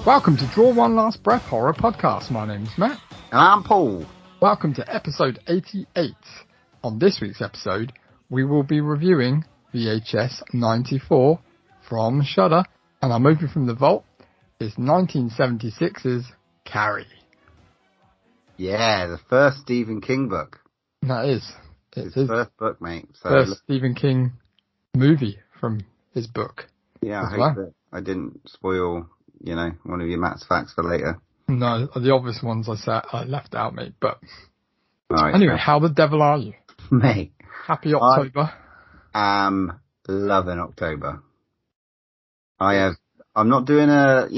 Welcome to Draw One Last Breath Horror Podcast. My name's Matt. And I'm Paul. Welcome to episode 88. On this week's episode, we will be reviewing VHS 94 from Shudder, and our movie from the vault is 1976's Carrie. Yeah, the first Stephen King book. That is. His first book, mate. So first Stephen King movie from his book. Yeah, I hope that I didn't spoil, one of your Matt's facts for later. No, the obvious ones I left out, mate. But right, anyway, how the devil are you? Mate. Happy October. I am loving October. I'm not doing a,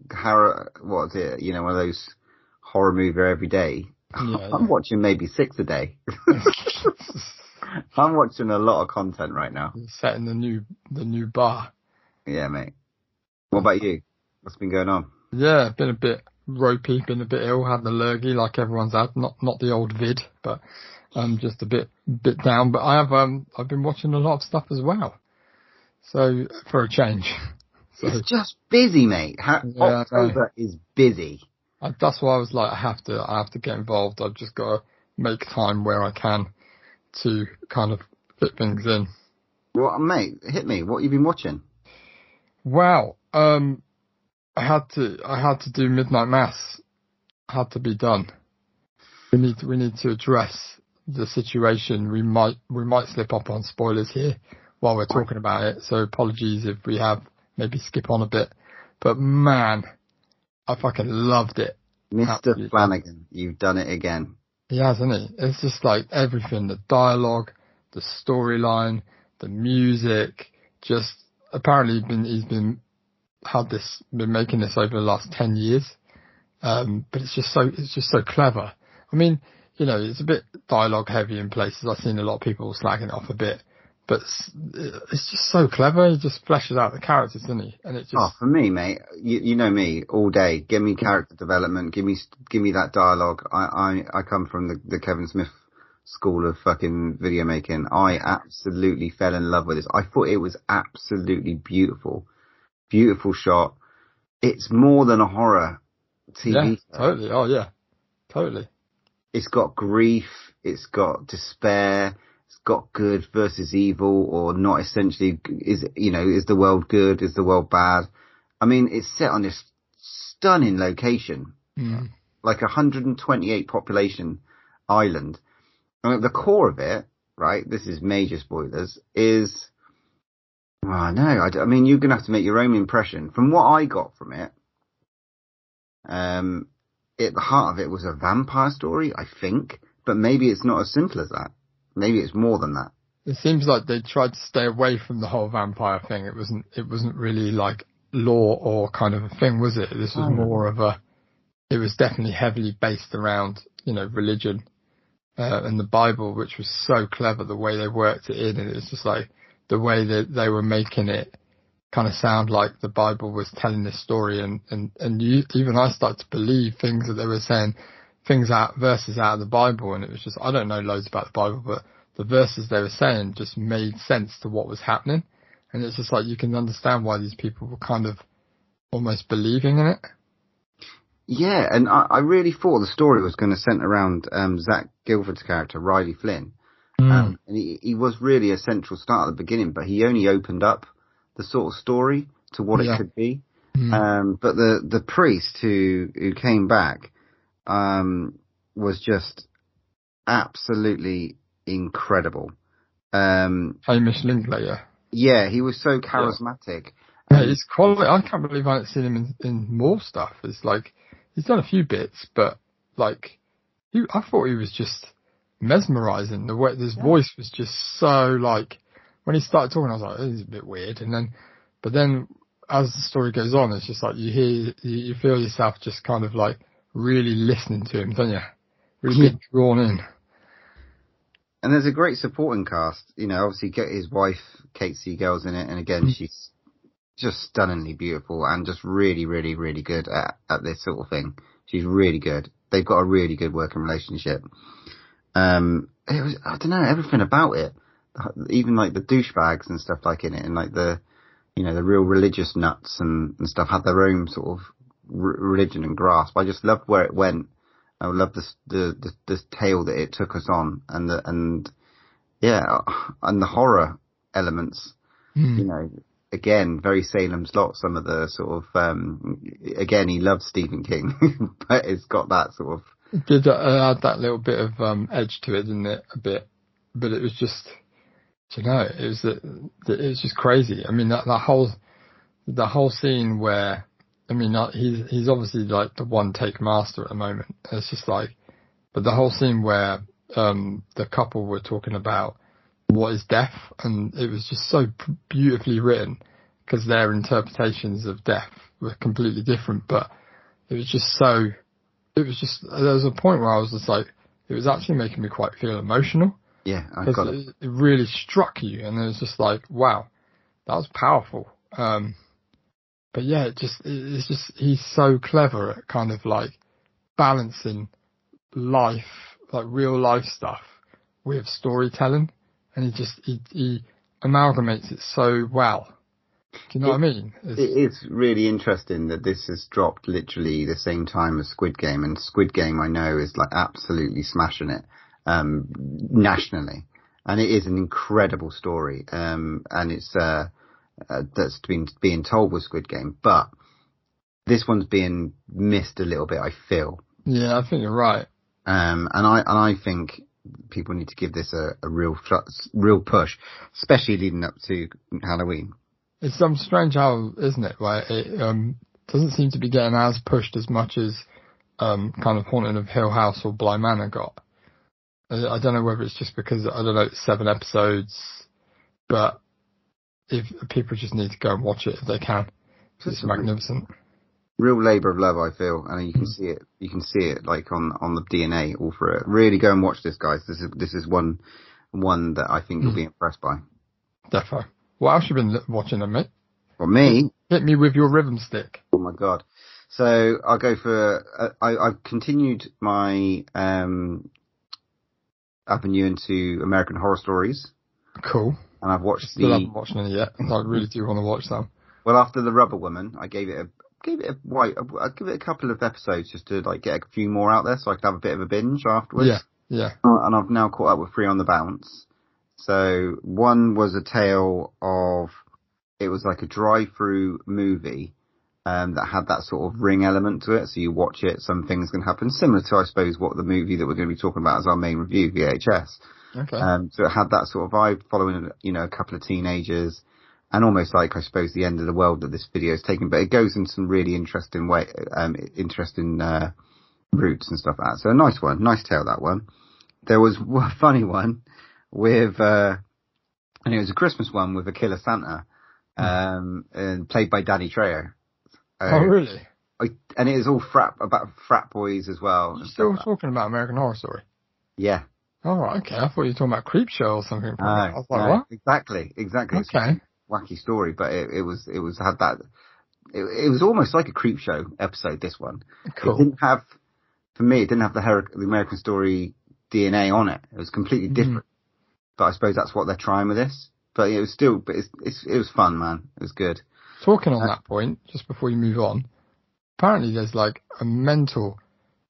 horror, what is it, one of those horror movie every day. Yeah, I'm watching maybe 6 a day. I'm watching a lot of content right now. Setting the new bar. Yeah, mate. What about you? What's been going on? Yeah, been a bit ropey, been a bit ill, had the lurgy like everyone's had. Not the old vid, but just a bit down. But I've been watching a lot of stuff as well. So for a change. So, it's just busy, mate. October is busy. That's why I was like, I have to get involved. I've just got to make time where I can to kind of fit things in. Well, mate, hit me. What have you been watching? Wow. I had to do Midnight Mass. Had to be done. We need to address the situation. We might slip up on spoilers here while we're talking about it. So apologies if we have maybe skip on a bit. But man, I fucking loved it. Mr. Absolutely. Flanagan, you've done it again. He has, hasn't he? It's just like everything, the dialogue, the storyline, the music, just apparently he's been making this over the last 10 years. But it's just so clever. I mean, it's a bit dialogue heavy in places. I've seen a lot of people slagging it off a bit, but it's just so clever. He just fleshes out the characters, doesn't he? And it just... Oh, for me, mate, you know me, all day. Give me character development. Give me that dialogue. I come from the Kevin Smith school of fucking video making. I absolutely fell in love with this. I thought it was absolutely beautiful. Beautiful shot. It's more than a horror TV show. Totally. Oh, yeah. Totally. It's got grief. It's got despair. It's got good versus evil, or not essentially. Is the world good? Is the world bad? I mean, it's set on this stunning location, like 128 population island. I mean, the core of it, right? This is major spoilers. Is I mean, you're gonna have to make your own impression. From what I got from it, at the heart of it was a vampire story, I think, but maybe it's not as simple as that. Maybe it's more than that. It seems like they tried to stay away from the whole vampire thing. It wasn't really like lore or kind of a thing, was it? This was more of it was definitely heavily based around, religion, and the Bible, which was so clever, the way they worked it in. And it was just like the way that they were making it kind of sound like the Bible was telling this story. And even I started to believe things that they were saying, verses out of the Bible, and it was just, I don't know loads about the Bible, but the verses they were saying just made sense to what was happening. And it's just like, you can understand why these people were kind of almost believing in it. Yeah, and I really thought the story was going to center around Zach Gilford's character, Riley Flynn. And he was really a central start at the beginning, but he only opened up the sort of story to what it could be. But the priest who came back was just absolutely incredible. Hamish Linklater. Yeah, he was so charismatic. Yeah, it's quality. I can't believe I haven't seen him in more stuff. It's like, he's done a few bits, but like, I thought he was just mesmerizing. The way his voice was just so like, when he started talking, I was like, oh, this is a bit weird. But then as the story goes on, it's just like you feel yourself just kind of like really listening to him, don't you? Really get drawn in. And there's a great supporting cast. Obviously his wife, Kate Seagal's in it. And again, she's just stunningly beautiful and just really, really, really good at this sort of thing. She's really good. They've got a really good working relationship. It was, I don't know, everything about it. Even like the douchebags and stuff like in it, and like the the real religious nuts and stuff had their own sort of religion and grasp. I just loved where it went. I loved the tale that it took us on, and the horror elements. Again, very Salem's Lot. Some of the sort of again, he loved Stephen King, but it's got that sort of. It did add that little bit of edge to it, didn't it? A bit, but it was just, it was just crazy. I mean, that whole scene where, I mean, he's obviously like the one take master at the moment. It's just like, but the whole scene where the couple were talking about what is death, and it was just so beautifully written because their interpretations of death were completely different. But it was just there was a point where I was just like, it was actually making me quite feel emotional. Yeah, I got it. It really struck you, and it was just like, wow, that was powerful. But yeah, it's just he's so clever at kind of like balancing life, like real life stuff, with storytelling, and he amalgamates it so well. Do you know what I mean? It's really interesting that this has dropped literally the same time as Squid Game, and Squid Game I know is like absolutely smashing it nationally, and it is an incredible story, and it's that's being told with Squid Game, but this one's being missed a little bit, I feel. Yeah, I think you're right. And I think people need to give this a real push, especially leading up to Halloween. It's strange how, isn't it? Where it doesn't seem to be getting as pushed as much as kind of Haunting of Hill House or Bly Manor got. I don't know whether it's just because, I don't know, it's 7 episodes, but if people just need to go and watch it if they can. It's magnificent. Real labour of love, I feel, and you can see it. You can see it like on the DNA all through it. Really go and watch this, guys. This is one that I think you'll be impressed by. Defo. What else you been watching then, mate? For me, hit me with your rhythm stick. Oh my god! So I'll go for. I've continued my avenue into American Horror Stories. Cool. And I've watched Still haven't watched any yet. I really do want to watch them. Well, after The Rubber Woman, I gave it a couple of episodes just to like get a few more out there, so I could have a bit of a binge afterwards. Yeah. And I've now caught up with 3 on the Bounce. So one was a tale of, it was like a drive-through movie that had that sort of Ring element to it. So you watch it, some things can happen, similar to, I suppose, what the movie that we're going to be talking about as our main review, VHS. Okay. So it had that sort of vibe, following, a couple of teenagers, and almost like, I suppose, the end of the world that this video is taking. But it goes in some really interesting routes and stuff like that. So a nice one, nice tale, that one. There was a funny one with, and it was a Christmas one with a killer Santa, and played by Danny Trejo. Oh, really? And it is all about frat boys as well. You're still talking about American Horror Story? Yeah. Oh, okay. I thought you were talking about Creepshow or something. I was like, what? Exactly. Okay. It's a wacky story, but it was almost like a Creepshow episode, this one. Cool. It didn't have the American Story DNA on it. It was completely different. But I suppose that's what they're trying with this. But it was still, it was fun, man. It was good. Talking on that point, just before you move on, apparently there's like a mental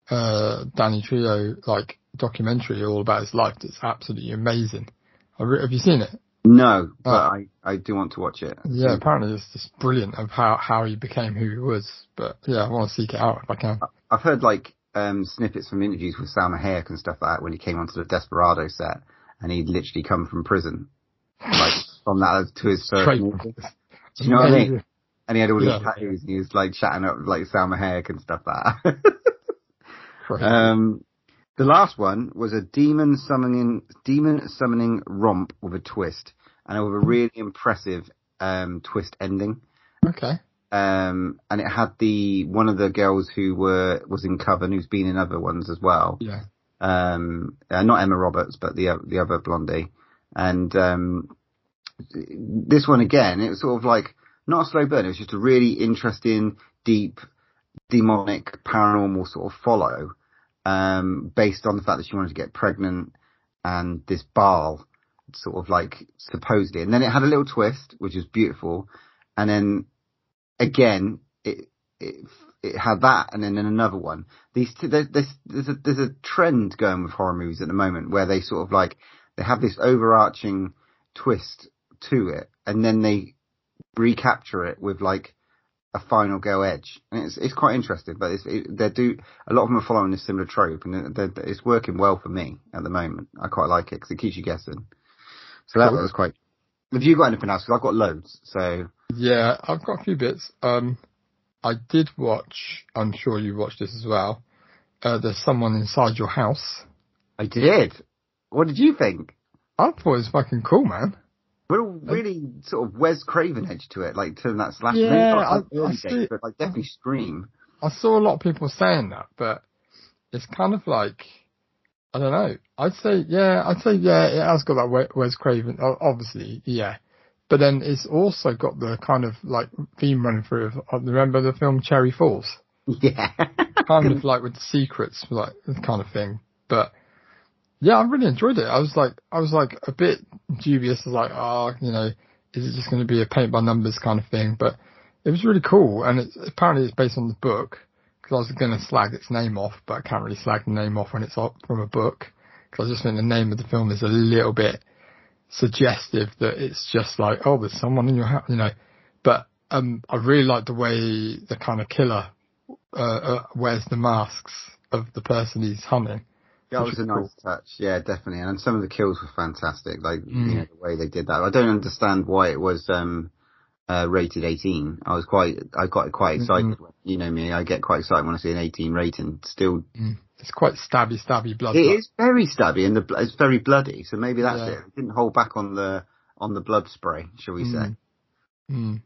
Danny Trejo like documentary all about his life that's absolutely amazing. Have you seen it? No, but I do want to watch it. Yeah, apparently it's just brilliant of how he became who he was. But yeah, I want to seek it out if I can. I've heard like snippets from interviews with Salma Hayek and stuff like that when he came onto the Desperado set, and he'd literally come from prison, like from that to his first movie. Do you know what I mean? And he had all these tattoos, and he was like chatting up like Salma Hayek and stuff like that. The last one was a demon summoning romp with a twist, and with a really impressive twist ending. Okay. And it had one of the girls who was in Coven, who's been in other ones as well. Yeah. Not Emma Roberts, but the other blondie. And this one again, it was sort of like not a slow burn. It was just a really interesting, deep, demonic, paranormal sort of follow. Based on the fact that she wanted to get pregnant, and this Baal sort of like supposedly, and then it had a little twist, which is beautiful. and then again it had that, and then another one. These two, there's a trend going with horror movies at the moment where they sort of like they have this overarching twist to it, and then they recapture it with like a final go edge, and it's quite interesting. But a lot of them are following this similar trope, and it's working well for me at the moment. I quite like it because it keeps you guessing. So that was quite. Have you got anything else? Because I've got loads. So yeah, I've got a few bits. I did watch. I'm sure you watched this as well. There's Someone Inside Your House. I did. What did you think? I thought it was fucking cool, man. We're really sort of Wes Craven edge to it, like turn that slash. Yeah, I see. But like definitely Scream. I saw a lot of people saying that, but it's kind of like, I don't know. I'd say yeah. It has got that Wes Craven, obviously, yeah. But then it's also got the kind of like theme running through of remember the film Cherry Falls? Yeah. Kind of like with the secrets, like the kind of thing. But yeah, I really enjoyed it. I was like a bit dubious, like, is it just going to be a paint by numbers kind of thing? But it was really cool, and apparently it's based on the book. Because I was going to slag its name off, but I can't really slag the name off when it's from a book. Because I just think the name of the film is a little bit suggestive that it's just like, oh, there's someone in your house, But I really like the way the kind of killer wears the masks of the person he's hunting. That was a nice touch, yeah, definitely. And some of the kills were fantastic, like the way they did that. I don't understand why it was rated 18. I got quite excited. You know me, I get quite excited when I see an 18 rating. Still, it's quite stabby blood. It is very stabby, and it's very bloody. So maybe that's it. It didn't hold back on the blood spray, shall we say?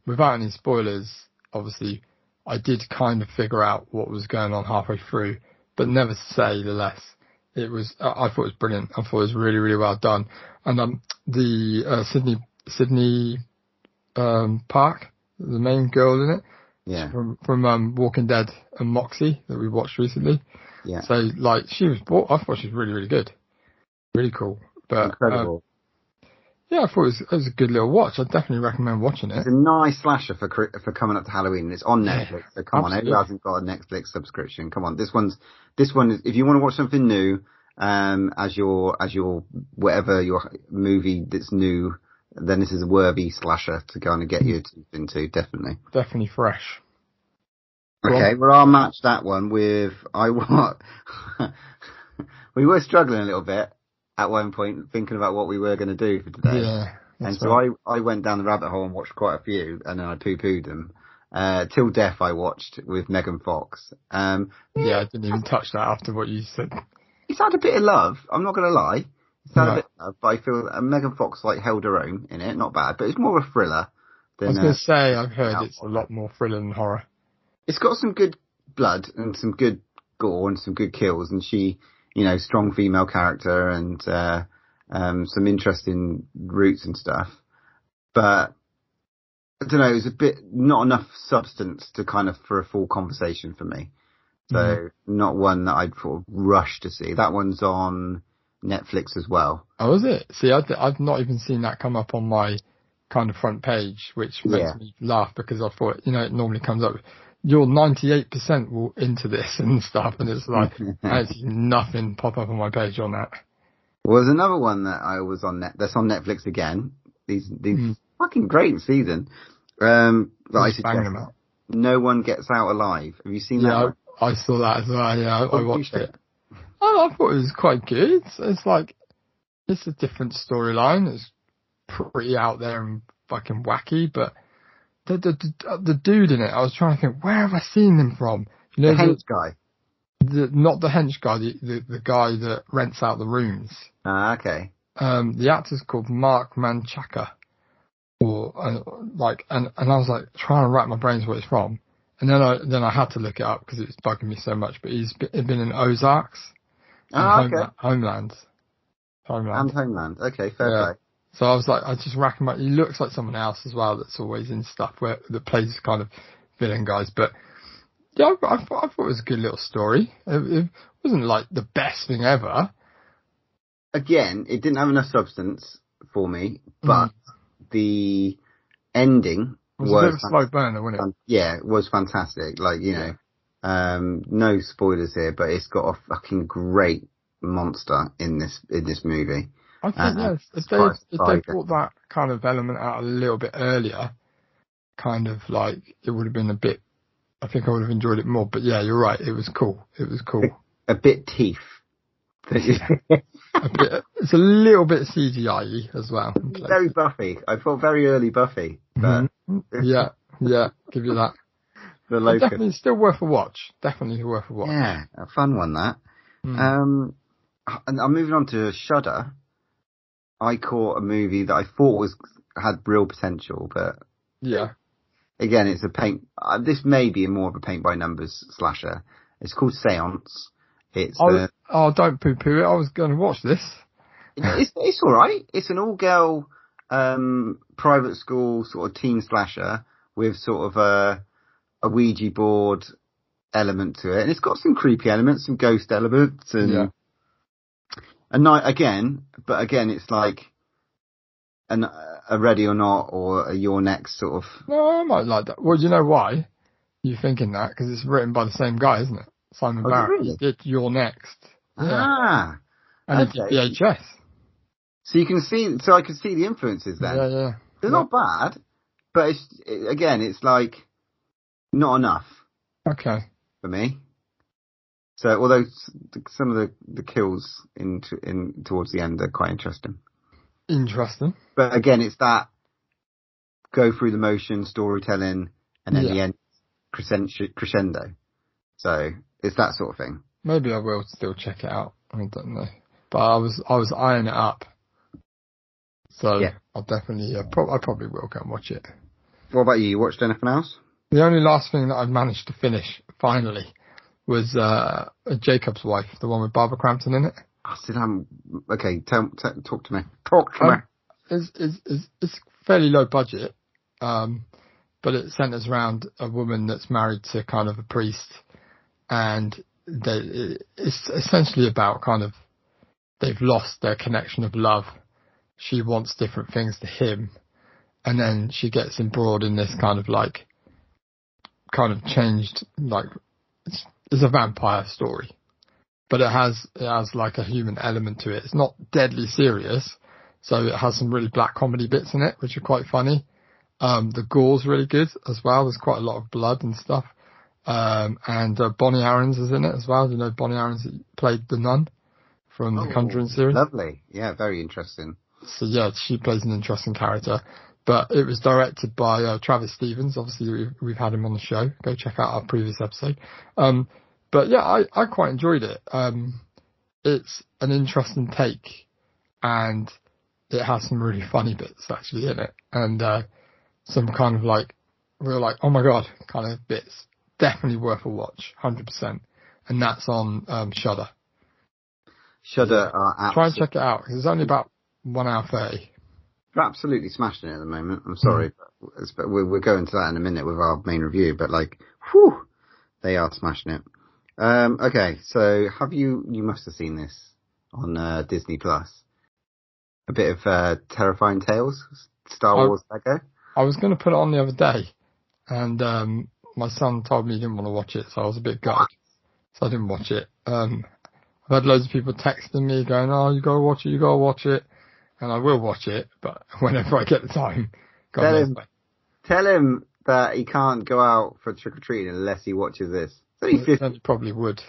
Without any spoilers, obviously, I did kind of figure out what was going on halfway through, but never say the less. I thought it was brilliant. I thought it was really, really well done. And the Sydney Park, the main girl in it, from Walking Dead and Moxie that we watched recently. Yeah. So like I thought she was really, really good, really cool. But incredible. Yeah, I thought it was a good little watch. I'd definitely recommend watching it. It's a nice slasher for coming up to Halloween. It's on Netflix, so come on, who hasn't got a Netflix subscription? Come on, this one is, if you want to watch something new, as your whatever your movie that's new, then this is a worthy slasher to go and get your teeth into, definitely. Definitely fresh. Okay, well I'll match that one with we were struggling a little bit at one point, thinking about what we were going to do for today. Yeah. And so I went down the rabbit hole and watched quite a few, and then I poo-pooed them. Till Death I watched with Megan Fox. I didn't even touch that after what you said. It's had a bit of love, I'm not going to lie. It's had a bit of love, but I feel Megan Fox held her own in it, not bad, but it's more of a thriller than... I was going to say, I've heard it's a lot more thriller than horror. It's got some good blood and some good gore and some good kills, and she... strong female character and some interesting roots and stuff. But I don't know, it was a bit not enough substance to for a full conversation for me. So not one that I'd sort of rush to see. That one's on Netflix as well. Oh, is it? See, I've not even seen that come up on my kind of front page, which makes me laugh because I thought, it normally comes up. You're 98% will into this and stuff, and it's like actually nothing pop up on my page on that. Well, there's another one that I was on that's on Netflix again. These fucking great season. That I suggest. No One Gets Out Alive. Have you seen that one? I saw that as well. Yeah, I watched it. I thought it was quite good. It's like it's a different storyline. It's pretty out there and fucking wacky, but. The dude in it, I was trying to think, where have I seen him from? The hench guy? Not the hench guy, the guy that rents out the rooms. Okay. The actor's called Mark Manchaka. And I was like trying to wrap my brains where he's from. And then I had to look it up because it was bugging me so much, but he's been in Ozarks. And Homeland. And Homeland. Okay, fair play. So I was like, I just racked him up. He looks like someone else as well that's always in stuff that plays kind of villain guys. But yeah, I thought it was a good little story. It wasn't like the best thing ever. Again, it didn't have enough substance for me, but the ending It was a bit of a slow burner, wasn't it? Yeah, it was fantastic. Like, you know, no spoilers here, but it's got a fucking great monster in this movie. I think, yes, if they brought that kind of element out a little bit earlier, kind of like, it would have been a bit, I think I would have enjoyed it more. But yeah, you're right, it was cool. It was cool. A bit teeth. It's a little bit CGI-y as well. Very Buffy. I thought very early Buffy. But yeah, give you that. Definitely still worth a watch. Definitely worth a watch. Yeah, a fun one, that. And I'm moving on to Shudder. I caught a movie that I thought had real potential, but yeah, again, it's a paint. This may be more of a paint by numbers slasher. It's called Seance. It's don't poo-poo it. I was going to watch this. It's all right. It's an all-girl private school sort of teen slasher with sort of a Ouija board element to it, and it's got some creepy elements, some ghost elements, and a night again. But again, it's like a Ready or Not or a Your Next sort of. No, I might like that. Well, you know why you're thinking that? Because it's written by the same guy, isn't it? Simon Barrett. Really? He did Your Next. Yeah. And he did VHS. So you can see, so I can see the influences then. Yeah. They're not bad, but it's like not enough. Okay. For me. So although some of the kills in towards the end are quite interesting. Interesting. But again, it's that go through the motion, storytelling, and then the end crescendo. So it's that sort of thing. Maybe I will still check it out. I don't know. But I was eyeing it up. So I'll definitely, I probably will go and watch it. What about you? You watched anything else? The only last thing that I've managed to finish, finally, was Jacob's Wife, the one with Barbara Crampton in it. I still haven't. Okay, talk to me. Talk to me. It's fairly low budget, but it centers around a woman that's married to kind of a priest, and it's essentially about kind of they've lost their connection of love. She wants different things to him, and then she gets embroiled in this kind of changed, like it's a vampire story, but it has like a human element to it. It's not deadly serious, so it has some really black comedy bits in it, which are quite funny. The gore's really good as well. There's quite a lot of blood and stuff. And Bonnie Aarons is in it as well. You know, Bonnie Aarons played the nun from the Conjuring series. Lovely. Yeah, very interesting. So yeah, she plays an interesting character. But it was directed by Travis Stevens. Obviously, we've had him on the show. Go check out our previous episode. But yeah, I quite enjoyed it. It's an interesting take, and it has some really funny bits actually in it, and some kind of like real like oh my god kind of bits. Definitely worth a watch, 100%. And that's on Shudder. Shudder. Try and check it out. It's only about 1 hour 30. They're absolutely smashing it at the moment. I'm sorry, but we'll go into that in a minute with our main review. But like, whew, they are smashing it. Okay, so you must have seen this on Disney Plus. A bit of Terrifying Tales, Star Wars Lego. I was going to put it on the other day, and my son told me he didn't want to watch it, so I was a bit gutted. So I didn't watch it. I've had loads of people texting me going, "Oh, you gotta watch it," and I will watch it, but whenever I get the time. Tell him that he can't go out for trick or treating unless he watches this. He probably would.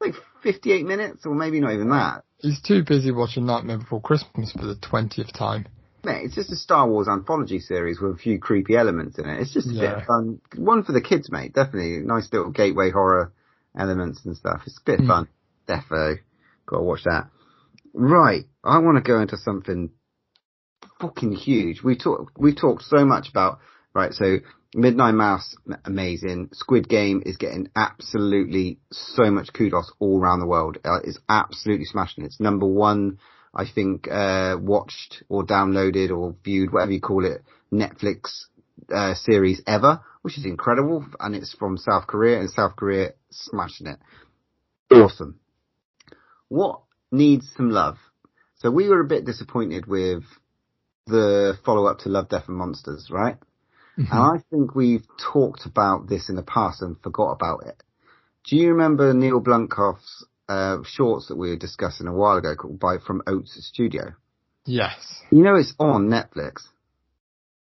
Like 58 minutes, or maybe not even that. He's too busy watching Nightmare Before Christmas for the 20th time. Mate, it's just a Star Wars anthology series with a few creepy elements in it. It's just a bit of fun. One for the kids, mate. Definitely. Nice little gateway horror elements and stuff. It's a bit of fun. Defo. Gotta watch that. Right. I want to go into something fucking huge. We talked so much about, right, so Midnight Mouse, amazing. Squid Game is getting absolutely so much kudos all around the world. It's absolutely smashing. It's number one, I think, watched or downloaded or viewed, whatever you call it, Netflix series ever, which is incredible. And it's from South Korea, and South Korea smashing it. Awesome. What needs some love? So we were a bit disappointed with the follow-up to Love, Death and Monsters, right? And I think we've talked about this in the past and forgot about it. Do you remember Neil Blomkamp's shorts that we were discussing a while ago called From Oates Studio? Yes. You know it's on Netflix.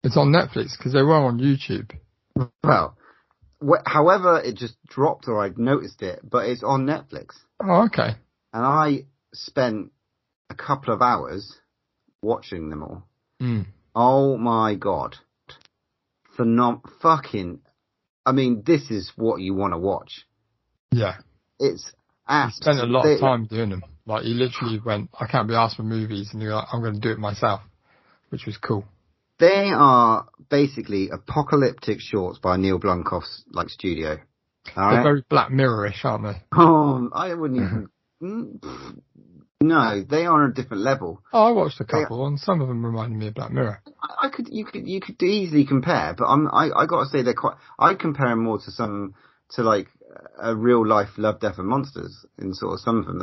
It's on Netflix because they were on YouTube. Well, however, it just dropped or I'd noticed it, but it's on Netflix. Oh, okay. And I spent a couple of hours watching them all. Oh my God. Fucking, I mean, this is what you want to watch. Yeah. It's You spent a lot of time doing them. Like, you literally went, I can't be asked for movies, and you're like, I'm going to do it myself, which was cool. They are basically apocalyptic shorts by Neil Blomkamp's studio. They're very Black Mirror-ish, aren't they? Oh, I wouldn't even. No, they are on a different level. Oh, I watched a couple, and some of them reminded me of Black Mirror. You could easily compare, but I got to say I compare them more to a real life Love, Death and Monsters in sort of some of them.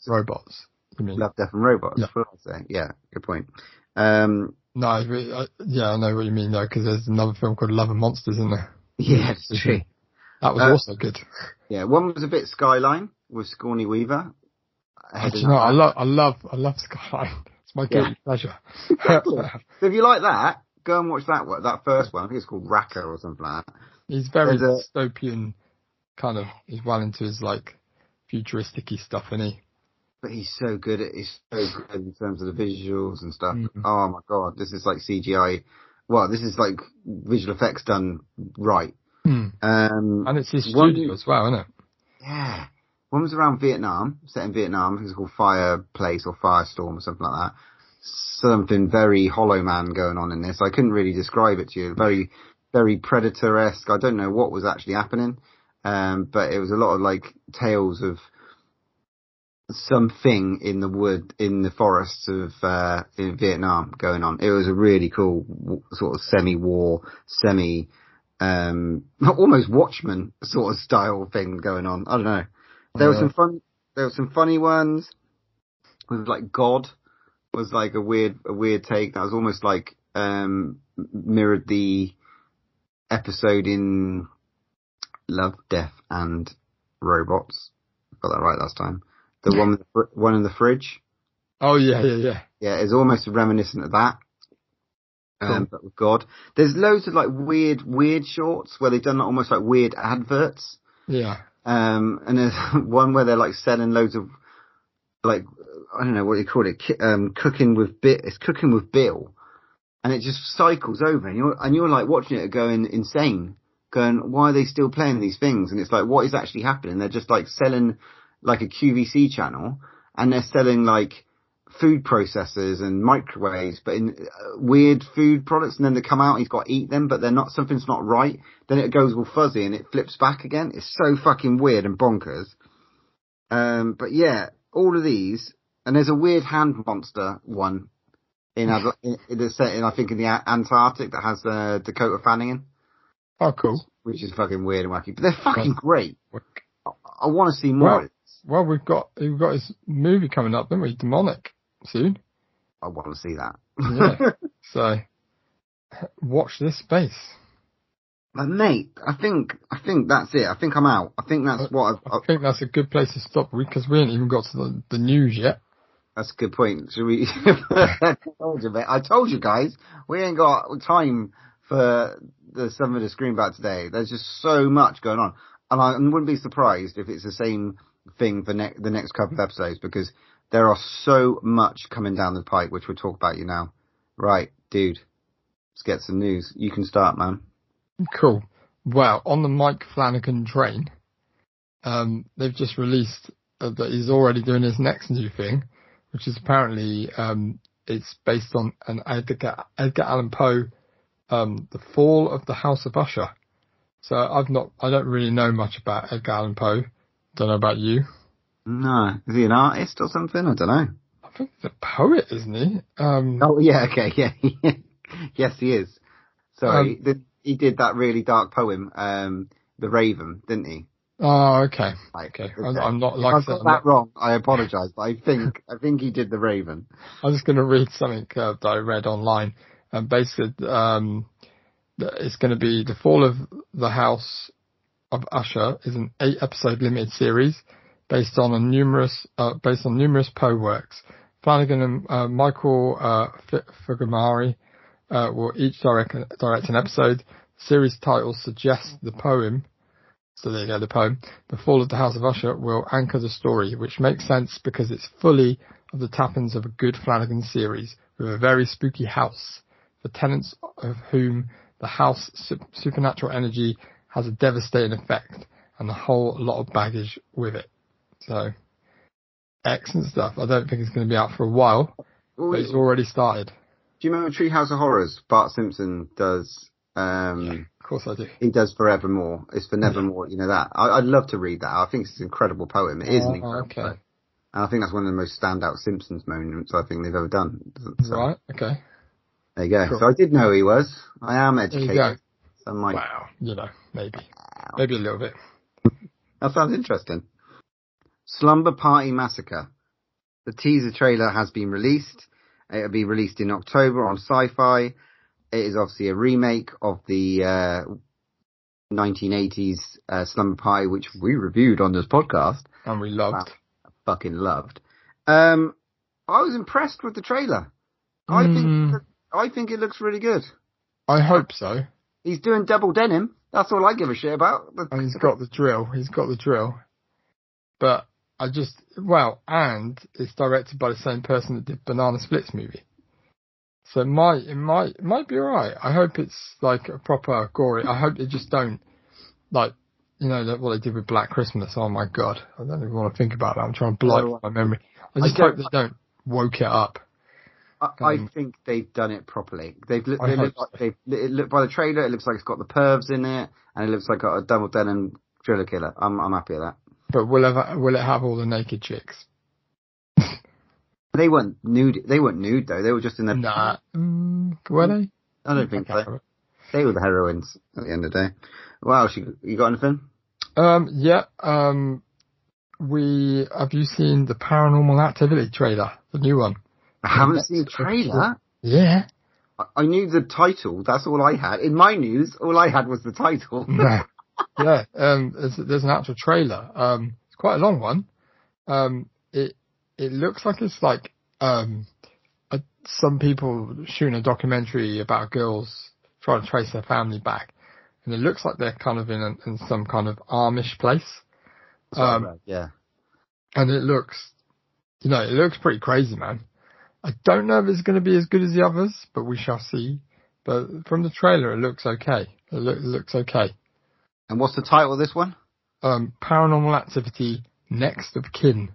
Robots. You mean? Love, Death and Robots. Yeah. What did I say? Yeah, good point. No, I know what you mean though, because there's another film called Love and Monsters, isn't there? Yeah, it's true. That was also good. Yeah, one was a bit Skyline with Sigourney Weaver. I love Skyline. It's my guilty pleasure. So if you like that, go and watch that first one. I think it's called Raka or something like that. He's very dystopian, kind of. He's well into his futuristic-y stuff, isn't he? But he's so good he's so good in terms of the visuals and stuff. Oh my God, this is like CGI. Well, this is like visual effects done right. And it's his studio as well, isn't it? Yeah. One was around Vietnam, set in Vietnam. I think it's called Fireplace or Firestorm or something like that. Something very Hollow Man going on in this. I couldn't really describe it to you. Very, very Predator-esque. I don't know what was actually happening. But it was a lot of tales of something in the forests of in Vietnam going on. It was a really cool sort of semi-war, almost Watchmen sort of style thing going on. I don't know. There were some funny ones with God was a weird take that was almost mirrored the episode in Love, Death and Robots. Got that right last time. The one in the fridge. Oh yeah. Yeah, it's almost reminiscent of that. But with God, there's loads of weird shorts where they've done almost weird adverts. Yeah. And there's one where they're selling loads of I don't know what you call it, cooking with Bill, and it just cycles over, and you're watching it going insane, going, why are they still playing these things? And it's what is actually happening? They're just selling a QVC channel, and they're selling food processors and microwaves, but in weird food products, and then they come out and he's got to eat them, but something's not right. Then it goes all fuzzy and it flips back again. It's so fucking weird and bonkers. But yeah, all of these, and there's a weird hand monster one in I think in the Antarctic that has Dakota Fanning. Oh, cool. Which is fucking weird and wacky, but they're fucking great. I want to see more. Well, we've got his movie coming up, haven't we? Demonic soon. I want to see that. Yeah. So watch this space. But mate, I think that's it. I think I'm out. I think that's what I think that's a good place to stop because we ain't even got to the news yet. That's a good point. Should we? I told you guys, we ain't got time for some of the Screenback today. There's just so much going on, and I wouldn't be surprised if it's the same thing for the next couple of episodes, because there are so much coming down the pipe, which we'll talk about you now. Right, dude, let's get some news. You can start, man. Cool. Well, on the Mike Flanagan train, they've just released that he's already doing his next new thing, which is apparently it's based on an Edgar Allan Poe, The Fall of the House of Usher. So I don't really know much about Edgar Allan Poe. Don't know about you. No. Is he an artist or something? I don't know. I think he's a poet, isn't he? Oh, yeah, okay, yeah. Yes, he is. Sorry, he did that really dark poem, The Raven, didn't he? Oh, okay. Okay. I'm not like if I got that wrong, I apologise, but I think he did The Raven. I'm just going to read something that I read online. And basically, it's going to be The Fall of the House of Usher is an 8-episode limited series based on numerous Poe works. Flanagan and Michael Fugimari will each direct an episode. The series title suggests the poem. So there you go, the poem. The Fall of the House of Usher will anchor the story, which makes sense because it's fully of the tappings of a good Flanagan series with a very spooky house, the tenants of whom the house supernatural energy has a devastating effect and a whole lot of baggage with it. So, excellent stuff. I don't think it's going to be out for a while, but it's already started. Do you remember Treehouse of Horrors? Bart Simpson does. Yeah, of course I do. He does Forevermore. It's for Nevermore. You know that. I'd love to read that. I think it's an incredible poem. It is an incredible poem. And I think that's one of the most standout Simpsons moments I think they've ever done. So, right. Okay. There you go. Cool. So I did know who he was. I am educated. There you go. So I'm like, wow. Maybe a little bit. That sounds interesting. Slumber Party Massacre. The teaser trailer has been released. It'll be released in October on Sci-Fi. It is obviously a remake of the 1980s Slumber Party, which we reviewed on this podcast. And we loved. Fucking loved. I was impressed with the trailer. I think it looks really good. I hope so. He's doing double denim. That's all I give a shit about. And he's got the drill. But and it's directed by the same person that did Banana Splits movie. So it might be alright. I hope it's like a proper gory. I hope they just don't what they did with Black Christmas. Oh my god. I don't even want to think about that. I'm trying to block my memory. I just hope they don't woke it up. I think they've done it properly. It looked by the trailer, it looks like it's got the pervs in it, and it looks like a double denim driller killer. I'm happy with that. But will it have all the naked chicks? They weren't nude. They weren't nude though. They were just in their. Nah. Were they? I don't think so. They were the heroines at the end of the day. Wow, you got anything? Yeah. Have you seen the Paranormal Activity trailer, the new one? I haven't seen the trailer. Yeah. I knew the title. That's all I had. In my news, all I had was the title. No. Yeah. There's an actual trailer. It's quite a long one. It looks like it's like some people shooting a documentary about girls trying to trace their family back, and it looks like they're kind of in some kind of Amish place. Yeah. And it looks pretty crazy, man. I don't know if it's going to be as good as the others, but we shall see. But from the trailer, it looks okay. It looks okay. And what's the title of this one? Paranormal Activity: Next of Kin.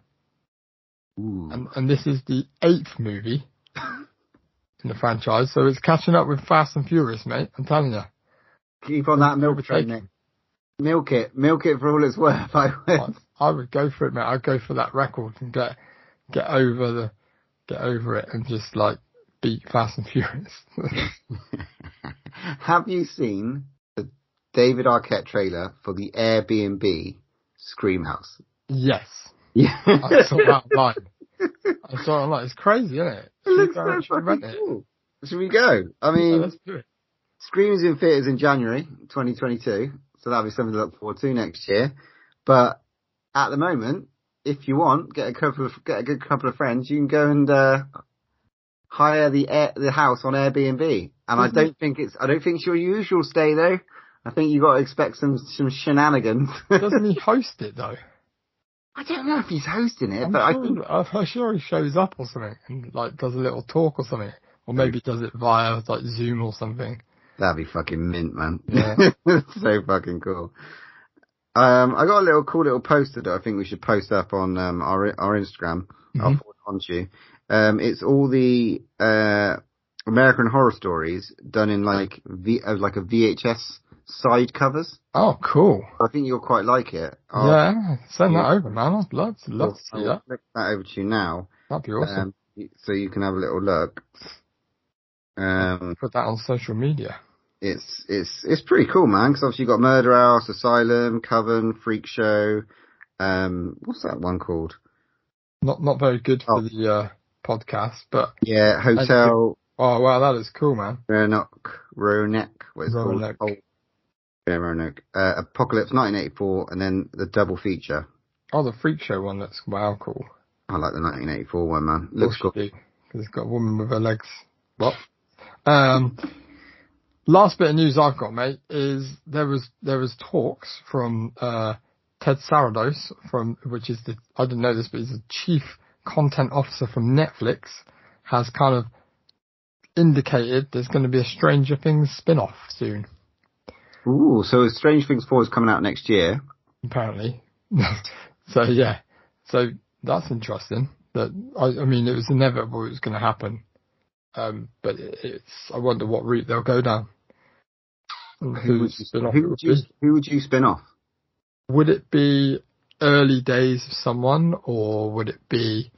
Ooh. And this is the 8th movie in the franchise, so it's catching up with Fast and Furious, mate. I'm telling you. Keep on that milk train, mate. Milk it for all it's worth. I would go for it, mate. I'd go for that record and get over it and just like beat Fast and Furious. Have you seen the David Arquette trailer for the Airbnb Scream House? Yes. Yeah. I saw that online. It's crazy, isn't it? It looks so fucking cool. Should we go? I mean, let's do it. Scream is in theatres in January 2022, so that'll be something to look forward to next year. But at the moment, if you want, get a good couple of friends, you can go and hire the house on Airbnb. And I don't think it's your usual stay though. I think you got to expect some shenanigans. Doesn't he host it though? I don't know if he's hosting it, I'm sure he shows up or something and like does a little talk or something, or maybe does it via like Zoom or something. That'd be fucking mint, man. Yeah. So fucking cool. I got a cool little poster that I think we should post up on our Instagram. Mm-hmm. I'll forward it on to you. It's all the American Horror Stories done in like a VHS side covers. Oh, cool. I think you'll quite like it. Yeah, send that over, man. I'd love to see that. I'll flick that over to you now. That'd be awesome. So you can have a little look. Put that on social media. It's pretty cool, man, because obviously you've got Murder House, Asylum, Coven, Freak Show. What's that one called? Not very good for the podcast, but yeah, Hotel Oh, wow, that is cool, man. Roanoke, what it's called. Roanoke. Apocalypse 1984, and then the double feature. Oh, the Freak Show one, that's wow, cool. I like the 1984 one, man. Looks cool. Because it's got a woman with her legs. What? Last bit of news I've got, mate, is there was talks from Ted Sarandos, which is I didn't know this, but he's the chief content officer from Netflix, has kind of indicated there's going to be a Stranger Things spin-off soon. Ooh, so Stranger Things 4 is coming out next year. Apparently. So yeah, so that's interesting. That I mean, it was inevitable it was going to happen, but I wonder what route they'll go down. Who would you spin off? Would it be early days of someone, or would it be?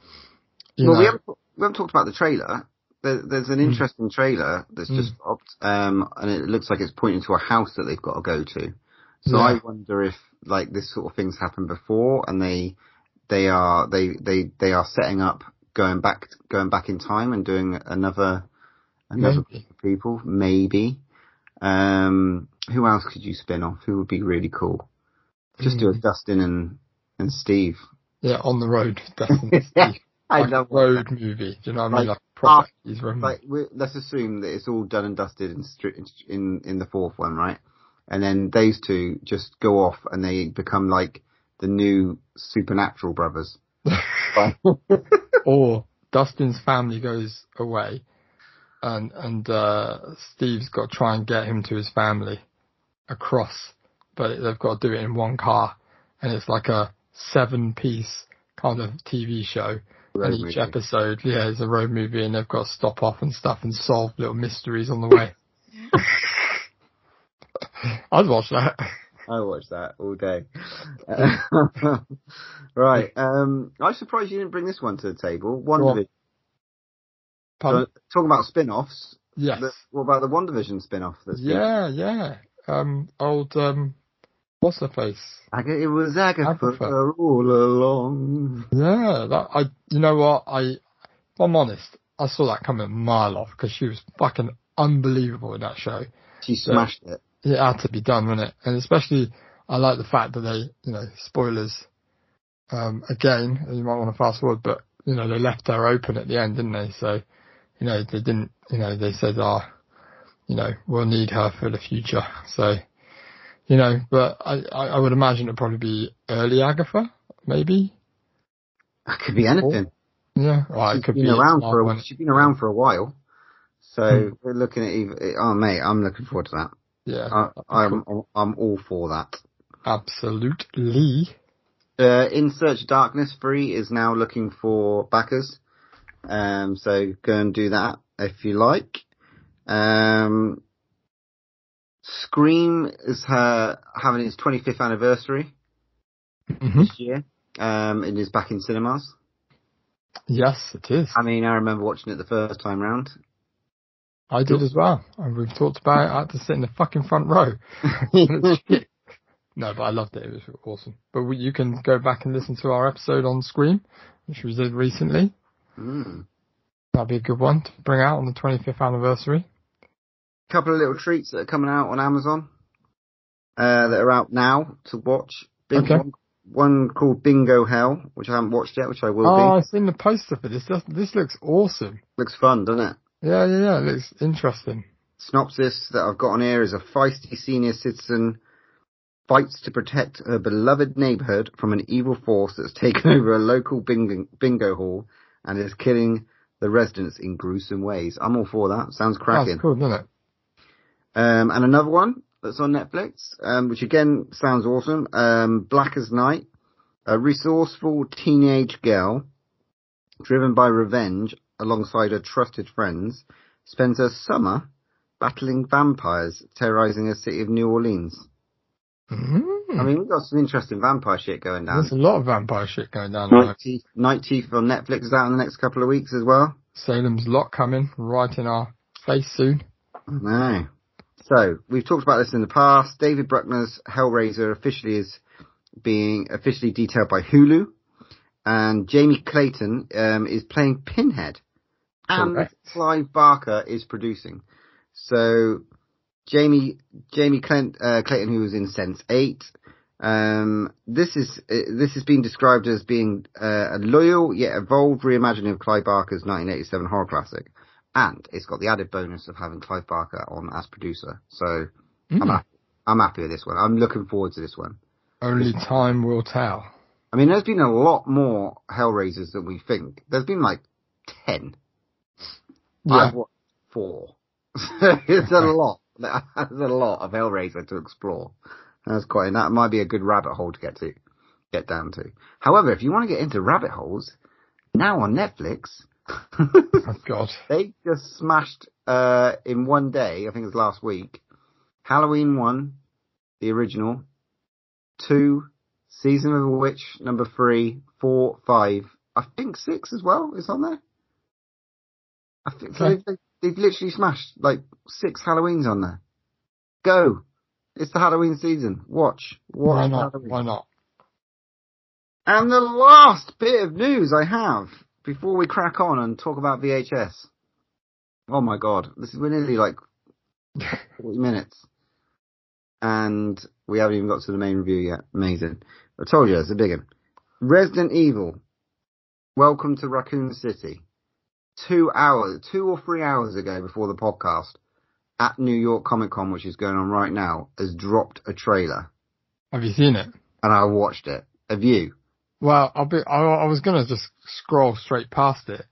We haven't talked about the trailer. There's an interesting trailer that's just dropped, and it looks like it's pointing to a house that they've got to go to. So yeah. I wonder if like this sort of thing's happened before, and they are setting up going back in time and doing another people maybe. Who else could you spin off? Who would be really cool? Just do a Dustin and Steve. Yeah, on the road, Dustin and Steve. I love a road movie. Do you know what I mean? Like proper. Let's assume that it's all done and dusted in the fourth one, right? And then those two just go off and they become like the new Supernatural brothers. Or Dustin's family goes away and Steve's got to try and get him to his family across, but they've got to do it in one car, and it's like a 7-piece kind of TV show. And each episode, is a road movie, and they've got to stop off and stuff and solve little mysteries on the way. I'd watch that. I watch that all day. Right. I'm surprised you didn't bring this one to the table. WandaVision. Talking about spin-offs. Yes. What about the WandaVision spin-off? Yeah. What's the face? It was Agatha all along. Yeah, you know what? If I'm honest, I saw that coming a mile off because she was fucking unbelievable in that show. She smashed it. It had to be done, wasn't it? And especially, I like the fact that they, spoilers, again, you might want to fast forward, but, they left her open at the end, didn't they? So, they didn't, they said, we'll need her for the future. So, but I would imagine it'd probably be early Agatha, maybe. That could be anything. Yeah, well, she's been around for a while. So we're looking at mate, I'm looking forward to that. Yeah, I'm all for that. Absolutely. In Search of Darkness 3 is now looking for backers. So go and do that if you like. Scream is having its 25th anniversary this year. It is back in cinemas. Yes, it is. I mean, I remember watching it the first time round. I did as well. And we've talked about it. I had to sit in the fucking front row. No, but I loved it. It was awesome. But you can go back and listen to our episode on Scream, which we did recently. That'd be a good one to bring out on the 25th anniversary. Couple of little treats that are coming out on Amazon that are out now to watch. One called Bingo Hell, which I haven't watched yet, which I will be. Oh, I've seen the poster for this. This looks awesome. Looks fun, doesn't it? Yeah. It looks interesting. Synopsis that I've got on here is a feisty senior citizen fights to protect her beloved neighbourhood from an evil force that's taken over a local bingo hall and is killing the residents in gruesome ways. I'm all for that. Sounds cracking. That's cool, doesn't it? And another one that's on Netflix, which again sounds awesome. Black as Night, a resourceful teenage girl driven by revenge alongside her trusted friends spends her summer battling vampires terrorizing the city of New Orleans. I mean, we've got some interesting vampire shit going down. There's a lot of vampire shit going down. Night Teeth on Netflix is out in the next couple of weeks as well. Salem's Lot coming right in our face soon. No. So, we've talked about this in the past. David Bruckner's Hellraiser is being officially detailed by Hulu. And Jamie Clayton is playing Pinhead. And Correct. Clive Barker is producing. So Jamie Clayton, who was in Sense8. This has been described as being a loyal yet evolved reimagining of Clive Barker's 1987 horror classic, and it's got the added bonus of having Clive Barker on as producer. So I'm happy with this one. I'm looking forward to this one. Only time will tell. I mean, there's been a lot more Hellraisers than we think. There's been like 10. Yeah. I've watched 4. It's a lot. There's a lot of Hellraiser to explore. That might be a good rabbit hole to get down to. However, if you want to get into rabbit holes, now on Netflix, Oh God. they just smashed, in one day, I think it was last week, Halloween 1, the original, 2, Season of a Witch, number 3, 4, 5, I think 6 as well is on there. I think so. They've literally smashed like 6 Halloweens on there. Go. It's the Halloween season. Watch. Why not? Halloween. Why not? And the last bit of news I have before we crack on and talk about VHS. Oh my God. We're nearly like 40 minutes. And we haven't even got to the main review yet. Amazing. I told you, it's a big one. Resident Evil. Welcome to Raccoon City. 2 or 3 hours ago before the podcast, at New York Comic Con, which is going on right now, has dropped a trailer. Have you seen it? And I watched it. Have you? Well, I was gonna just scroll straight past it.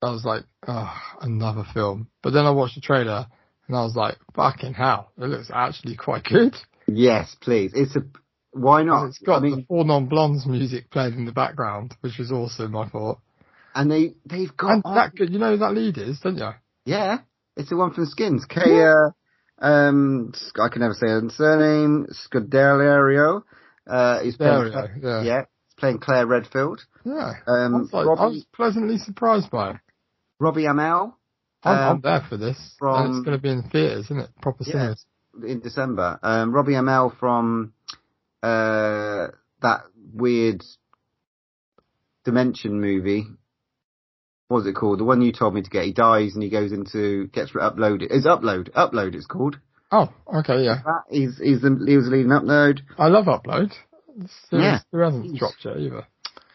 I was like, oh, another film. But then I watched the trailer and I was like, fucking hell, it looks actually quite good. Yes, please. Why not? It's got the Four Non-Blondes music playing in the background, which was awesome, I thought. And they've got... And that good, you know who that lead is, don't you? Yeah, it's the one from Skins. I can never say her surname. Scuderario. He's playing, yeah. He's playing Claire Redfield. Yeah. I was pleasantly surprised by it. Robbie Amell. I'm there for this. And it's going to be in theatres, isn't it? Proper cinemas. In December. Robbie Amell from that weird Dimension movie. What was it called? The one you told me to get. He dies and he gets uploaded. It's Upload it's called. Oh, okay, yeah. He was leading Upload. I love Upload. Who hasn't dropped yet either.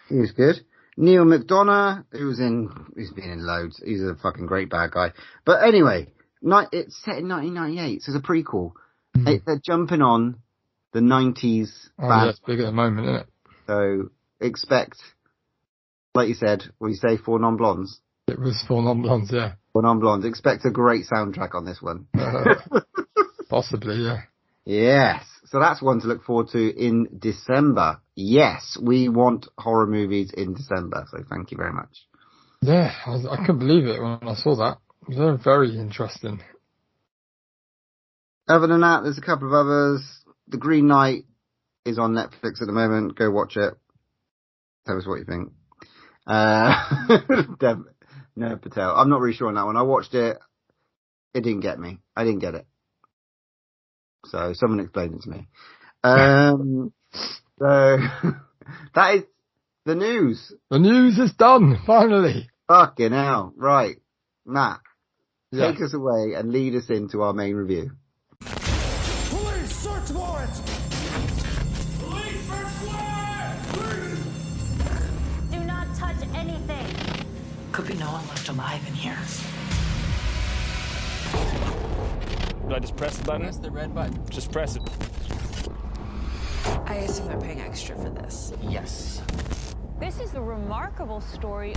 He was good. Neil McDonough, he's been in loads. He's a fucking great bad guy. But anyway, it's set in 1998, so it's a prequel. They're jumping on the 90s. Yeah, it's big at the moment, isn't it? So expect, like you said, we say Four Non-Blondes. It was Four Non-Blondes, yeah. Four Non-Blondes. Expect a great soundtrack on this one. Possibly, yeah. Yes. So that's one to look forward to in December. Yes, we want horror movies in December. So thank you very much. Yeah, I couldn't believe it when I saw that. They're very interesting. Other than that, there's a couple of others. The Green Knight is on Netflix at the moment. Go watch it. Tell us what you think. No, Patel. I'm not really sure on that one. I watched it. It didn't get me. I didn't get it. So someone explained it to me. So that is the news. The news is done, finally. Fucking hell. Right. Matt, take us away and lead us into our main review. Police, search warrant! Police, search warrant! Do not touch anything. Could be no one left alive in here. Do I just press the button? Press the red button. Just press it. I assume they're paying extra for this. Yes. This is a remarkable story.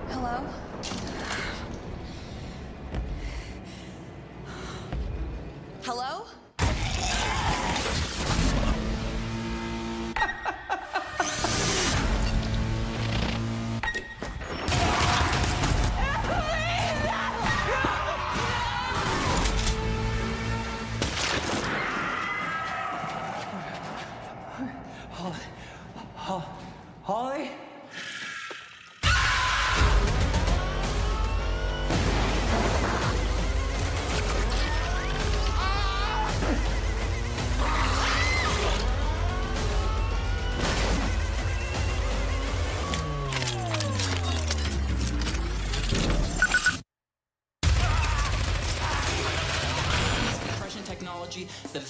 Hello? Hello? Holly?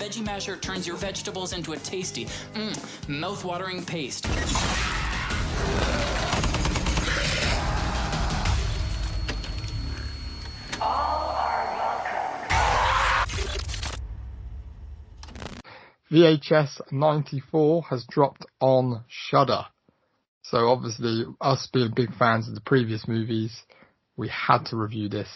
veggie masher turns your vegetables into a tasty, mouth-watering paste. VHS 94 has dropped on Shudder. So obviously, us being big fans of the previous movies, we had to review this.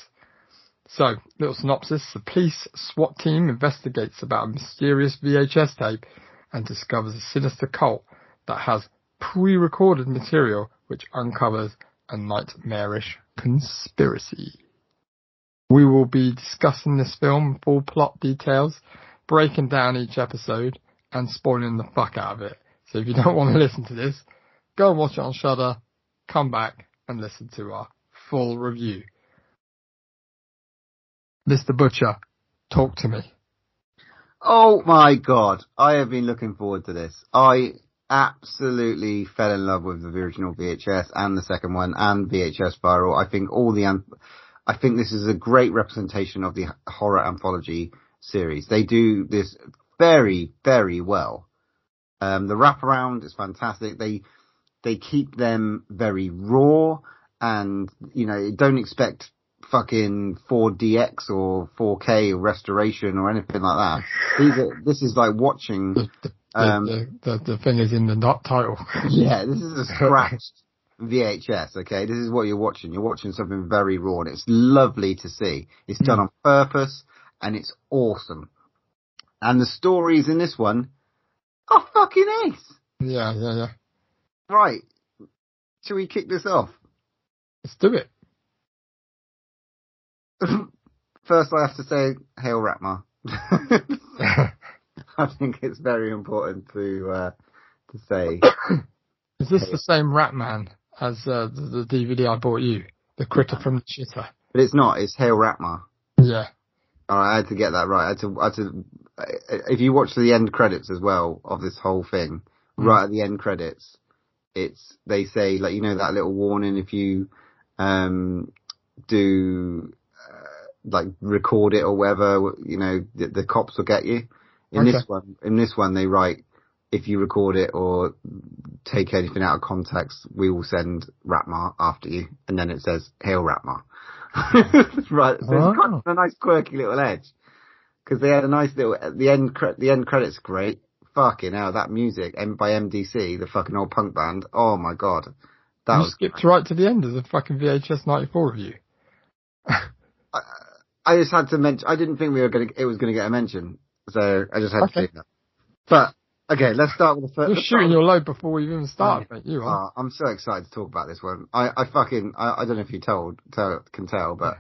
So, little synopsis. The police SWAT team investigates about a mysterious VHS tape and discovers a sinister cult that has pre-recorded material which uncovers a nightmarish conspiracy. We will be discussing this film, full plot details, breaking down each episode and spoiling the fuck out of it. So if you don't want to listen to this, go and watch it on Shudder, come back and listen to our full review. Mr. Butcher, talk to me. Oh my God, I have been looking forward to this. I absolutely fell in love with the original VHS and the second one and VHS Viral. I think this is a great representation of the horror anthology series. They do this very, very well. The wraparound is fantastic. They keep them very raw, and don't expect fucking 4DX or 4K or restoration or anything like that. This is like watching. The thing is in the title. Yeah, this is a scratched VHS. Okay, this is what you're watching. You're watching something very raw, and it's lovely to see. It's done on purpose, and it's awesome. And the stories in this one are fucking ace. Yeah. Right. Shall we kick this off? Let's do it. First, I have to say, Hail Ratma. I think it's very important to say. Is this the same Ratman as the DVD I bought you? The Critter from the Shitter? But it's not. It's Hail Ratma. Yeah. I had to get that right. I had to. If you watch the end credits as well of this whole thing, right at the end credits, they say, like, that little warning if you do like record it or whatever, the cops will get you. In this one they write, if you record it or take anything out of context, we will send Ratma after you. And then it says, Hail Ratma. Right. So it's kind of a nice quirky little edge. Because they had a nice little, the end credits are great. Fucking hell, that music by MDC, the fucking old punk band. Oh my God. You skipped right to the end of the fucking VHS 94 review. I just had to mention, I didn't think it was going to get a mention. So I just had to do that. But, okay, let's start with the first. You're shooting your load before we even start, mate. You are. I'm so excited to talk about this one. I don't know if you can tell, but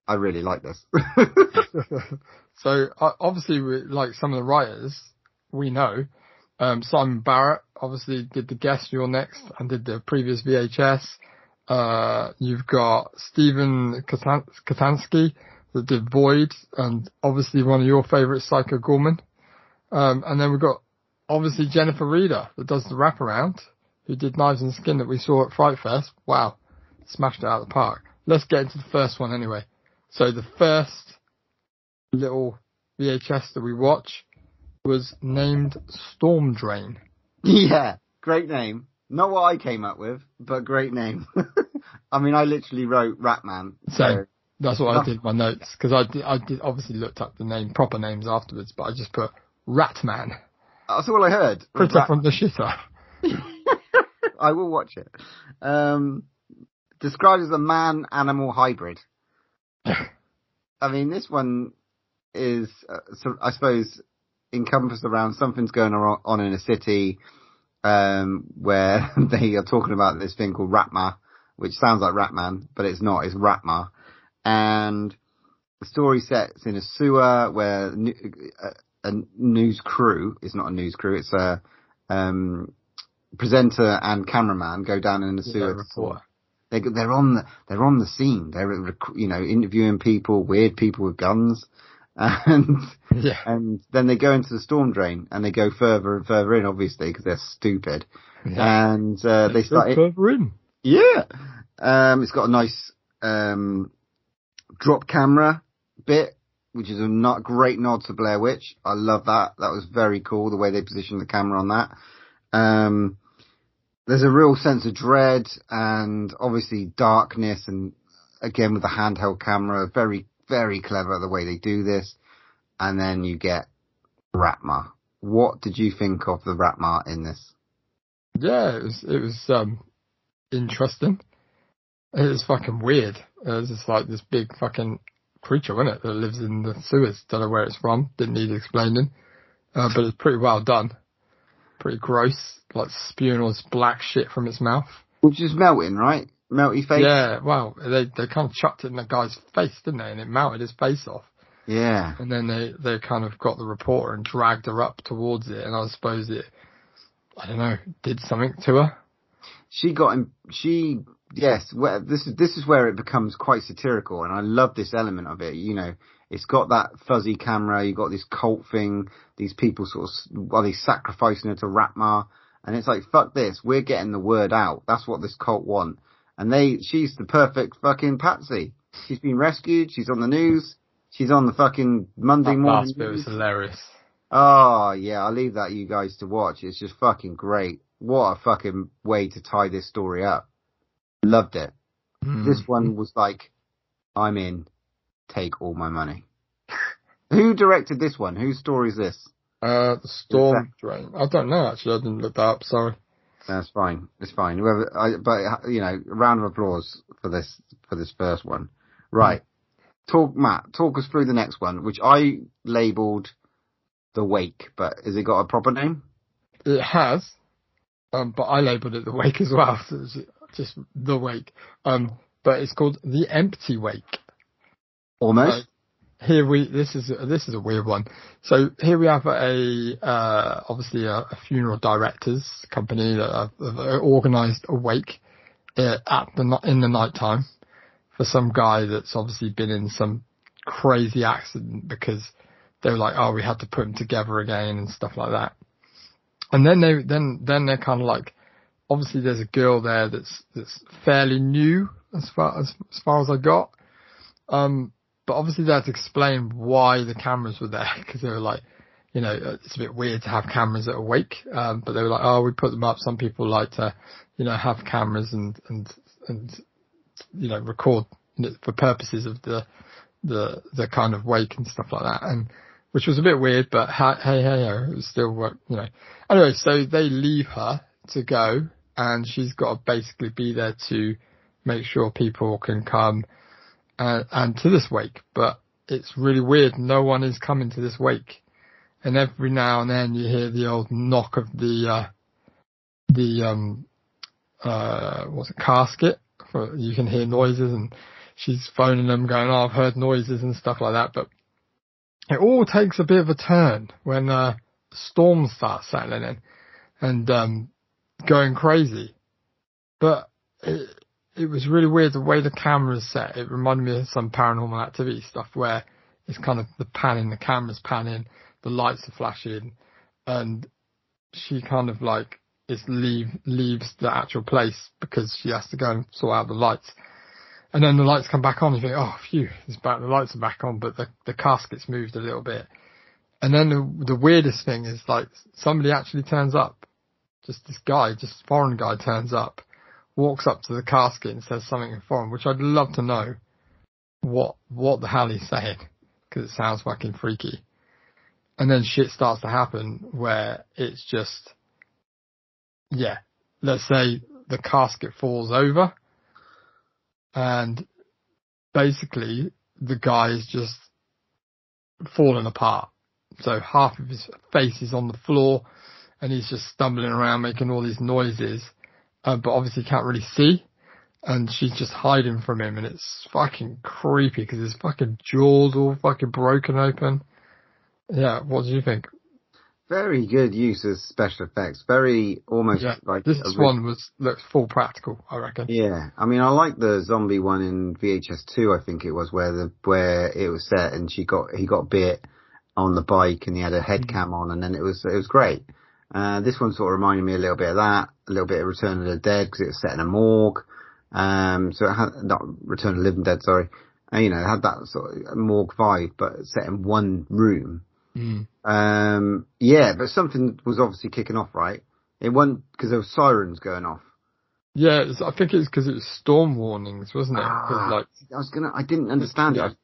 I really like this. So, obviously, like some of the writers, we know, Simon Barrett obviously did The Guest, You're Next, and did the previous VHS. You've got Stephen Katansky that did Void, and obviously one of your favourites, Psycho Gorman. And then we've got obviously Jennifer Reeder that does the wraparound, who did Knives and Skin that we saw at Fright Fest. Wow, smashed it out of the park. Let's get into the first one anyway. So the first little VHS that we watch was named Stormdrain. Yeah, great name. Not what I came up with, but great name. I mean, I literally wrote Ratman. So that's what I did in my notes, because I did obviously looked up the proper names afterwards, but I just put Ratman. That's all I heard. Critter from the Shitter. I will watch it. Described as a man-animal hybrid. I mean, this one is, I suppose, encompassed around something's going on in a city where they are talking about this thing called Ratma, which sounds like Ratman, but it's not. It's Ratma. And the story sets in a sewer where a news crew, it's not a news crew, it's a presenter and cameraman go down in the sewer. Reporter. They're on the scene. They're interviewing people, weird people with guns, and then they go into the storm drain and they go further and further in, obviously, because they're stupid. Yeah. And they start further in. Yeah. It's got a nice drop camera bit which is a not great nod to Blair Witch. I love that. That was very cool, the way they positioned the camera on that. There's a real sense of dread and obviously darkness, and again with the handheld camera, very, very clever the way they do this. And then you get Ratma. What did you think of the Ratma in this? Yeah, it was interesting. It was fucking weird. It was just like this big fucking creature, wasn't it, that lives in the sewers. Don't know where it's from. Didn't need explaining. But it's pretty well done. Pretty gross. Like spewing all this black shit from its mouth. Which is melting, right? Melty face? Yeah, well, they kind of chucked it in the guy's face, didn't they? And it melted his face off. Yeah. And then they kind of got the reporter and dragged her up towards it. And I suppose it, I don't know, did something to her. Yes, well, this is where it becomes quite satirical, and I love this element of it. You know, it's got that fuzzy camera, you got this cult thing, these people they sacrificing her to Ratma, and it's like, fuck this, we're getting the word out. That's what this cult want. And she's the perfect fucking patsy. She's been rescued, she's on the news, she's on the fucking Monday morning. Last bit was hilarious. Oh, yeah, I'll leave that you guys to watch. It's just fucking great. What a fucking way to tie this story up. Loved it. This one was like, I'm in, take all my money. Who directed this one? Whose story is this? The Stormdrain. I don't know, actually. I didn't look that up, sorry. That's fine. It's fine. But, you know, a round of applause for this first one. Right. Matt, talk us through the next one, which I labelled The Wake, but has it got a proper name? It has, but I labelled it The Wake as well, so it's just The Wake. But it's called The Empty Wake. Almost. This is a weird one. So here we have obviously a funeral directors company that have organised a wake in the night time for some guy that's obviously been in some crazy accident, because they were like, oh, we had to put him together again and stuff like that. And then they're kind of like, obviously there's a girl there that's fairly new as far as I got. But obviously they had to explain why the cameras were there, because they were like, you know, it's a bit weird to have cameras at a wake. But they were like, oh, we put them up. Some people like to, you know, have cameras and you know, record for purposes of the kind of wake and stuff like that. And which was a bit weird, but hey, it was still work, you know. Anyway, so they leave her to go, and she's got to basically be there to make sure people can come and to this wake. But it's really weird. No one is coming to this wake. And every now and then you hear the old knock of the casket. You can hear noises, and she's phoning them going, oh, I've heard noises and stuff like that. But it all takes a bit of a turn when storms start settling in and going crazy. But it was really weird the way the camera's set. It reminded me of some Paranormal Activity stuff where it's kind of the camera's panning, the lights are flashing, and she kind of like leaves the actual place because she has to go and sort out the lights. And then the lights come back on, and you think, oh, phew, the lights are back on, but the casket's moved a little bit. And then the weirdest thing is, like, somebody actually turns up. Just this guy, just foreign guy turns up, walks up to the casket and says something in foreign, which I'd love to know what the hell he's saying, because it sounds fucking freaky. And then shit starts to happen where it's just, yeah, let's say the casket falls over, and basically the guy is just falling apart. So half of his face is on the floor, and he's just stumbling around making all these noises, but obviously can't really see. And she's just hiding from him, and it's fucking creepy because his fucking jaw's all fucking broken open. Yeah, what do you think? Very good use of special effects. Very almost like this one looks full practical, I reckon. Yeah, I mean, I like the zombie one in VHS 2. I think it was where it was set, and he got bit on the bike, and he had a head cam on, and then it was great. This one sort of reminded me a little bit of that, a little bit of Return of the Dead because it was set in a morgue. So it had not Return of the Living Dead, sorry. and, you know, had that sort of morgue vibe, but set in one room. Yeah, but something was obviously kicking off, right? It wasn't because there were sirens going off. Yeah, I think it's because it was storm warnings, wasn't it? I didn't understand it.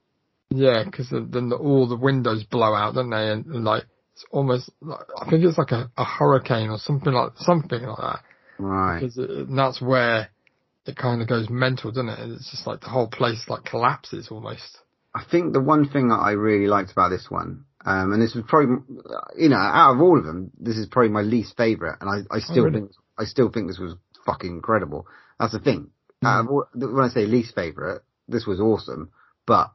Yeah, because then all the windows blow out, don't they? And like, it's almost like, I think it's like a hurricane or something like that. Right. Because and that's where it kind of goes mental, doesn't it? And it's just like the whole place like collapses almost. I think the one thing that I really liked about this one, and this was probably, you know, out of all of them, this is probably my least favourite, and I still think this was fucking incredible. That's the thing. Out of all, when I say least favourite, this was awesome, but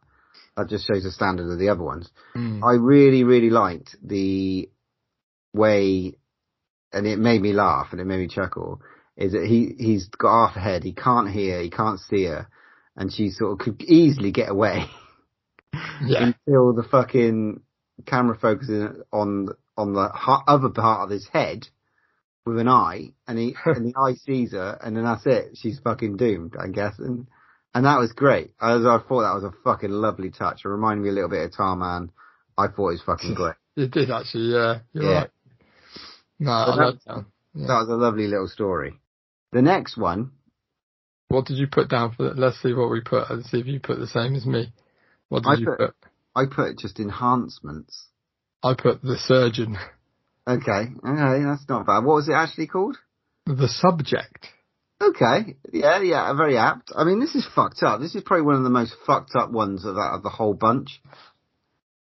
that just shows the standard of the other ones. I really, really liked the way, and it made me laugh and it made me chuckle, is that he's got half a head, he can't hear, he can't see her, and she sort of could easily get away until the fucking camera focuses on the other part of his head with an eye, and the eye sees her, and then that's it. She's fucking doomed, I guess. And that was great. I thought that was a fucking lovely touch. It reminded me a little bit of Tarman. I thought it was fucking great. It did actually, yeah. You're right. No, I like that. Yeah. That was a lovely little story. The next one. What did you put down for that? Let's see what we put and see if you put the same as me. What did you put? I put just enhancements. I put the surgeon. Okay, that's not bad. What was it actually called? The subject. Okay, yeah, very apt. I mean, this is fucked up. This is probably one of the most fucked up ones of the whole bunch.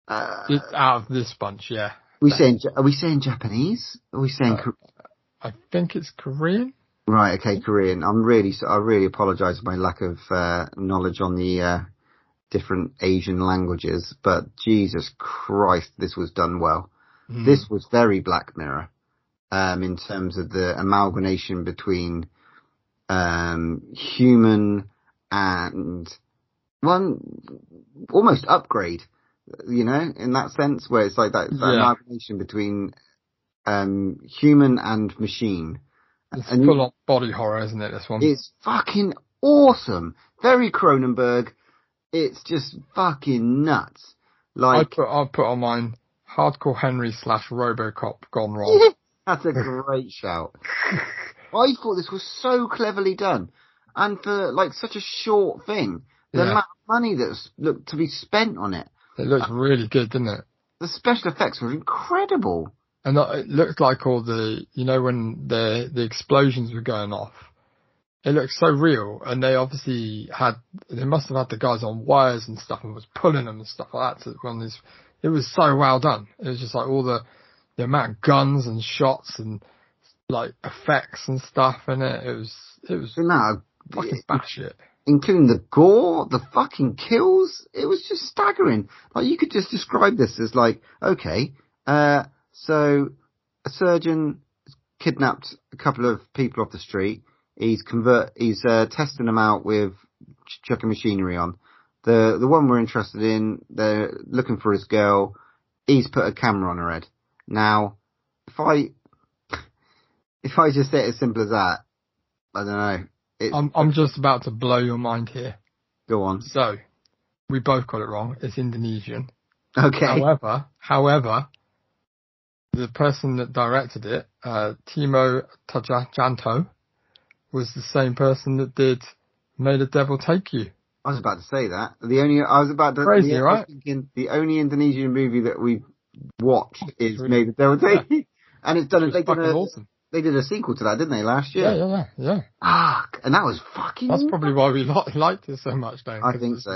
It's out of this bunch, yeah. Are we saying Japanese? Are we saying? I think it's Korean. Right. Okay, Korean. I really apologise for my lack of knowledge on the different Asian languages, but Jesus Christ, this was done well. This was very Black Mirror, in terms of the amalgamation between human and almost Upgrade, you know, in that sense, where it's like that amalgamation between human and machine. It's full on body horror, isn't it, this one? It's fucking awesome. Very Cronenberg. It's just fucking nuts. Like, I'll put on mine Hardcore Henry / Robocop gone wrong. That's a great shout. I thought this was so cleverly done. And for like such a short thing, the amount of money that's looked to be spent on it. It looks really good, doesn't it? The special effects were incredible. And it looked like all the, you know, when the explosions were going off, it looked so real. And they must have had the guys on wires and stuff and was pulling them and stuff like that to run this. It was so well done. It was just like all the amount of guns and shots and like effects and stuff in it. It was fucking batshit. Including the gore, the fucking kills. It was just staggering. Like, you could just describe this as like, okay, so a surgeon kidnapped a couple of people off the street. He's testing them out with chucking machinery on. The one we're interested in, they're looking for his girl. He's put a camera on her head. Now, if I just say it as simple as that, I don't know. I'm just about to blow your mind here. Go on. So, we both got it wrong. It's Indonesian. Okay. However, the person that directed it, Timo Tadjanto, was the same person that did May the Devil Take You. I was about to say that. Crazy, right? I was thinking the only Indonesian movie that we've watched is May the Devil Take You. And it's done. Awesome. They did a sequel to that, didn't they, last year? Yeah. And that was fucking... That's probably why we liked it so much, Dan. I think so.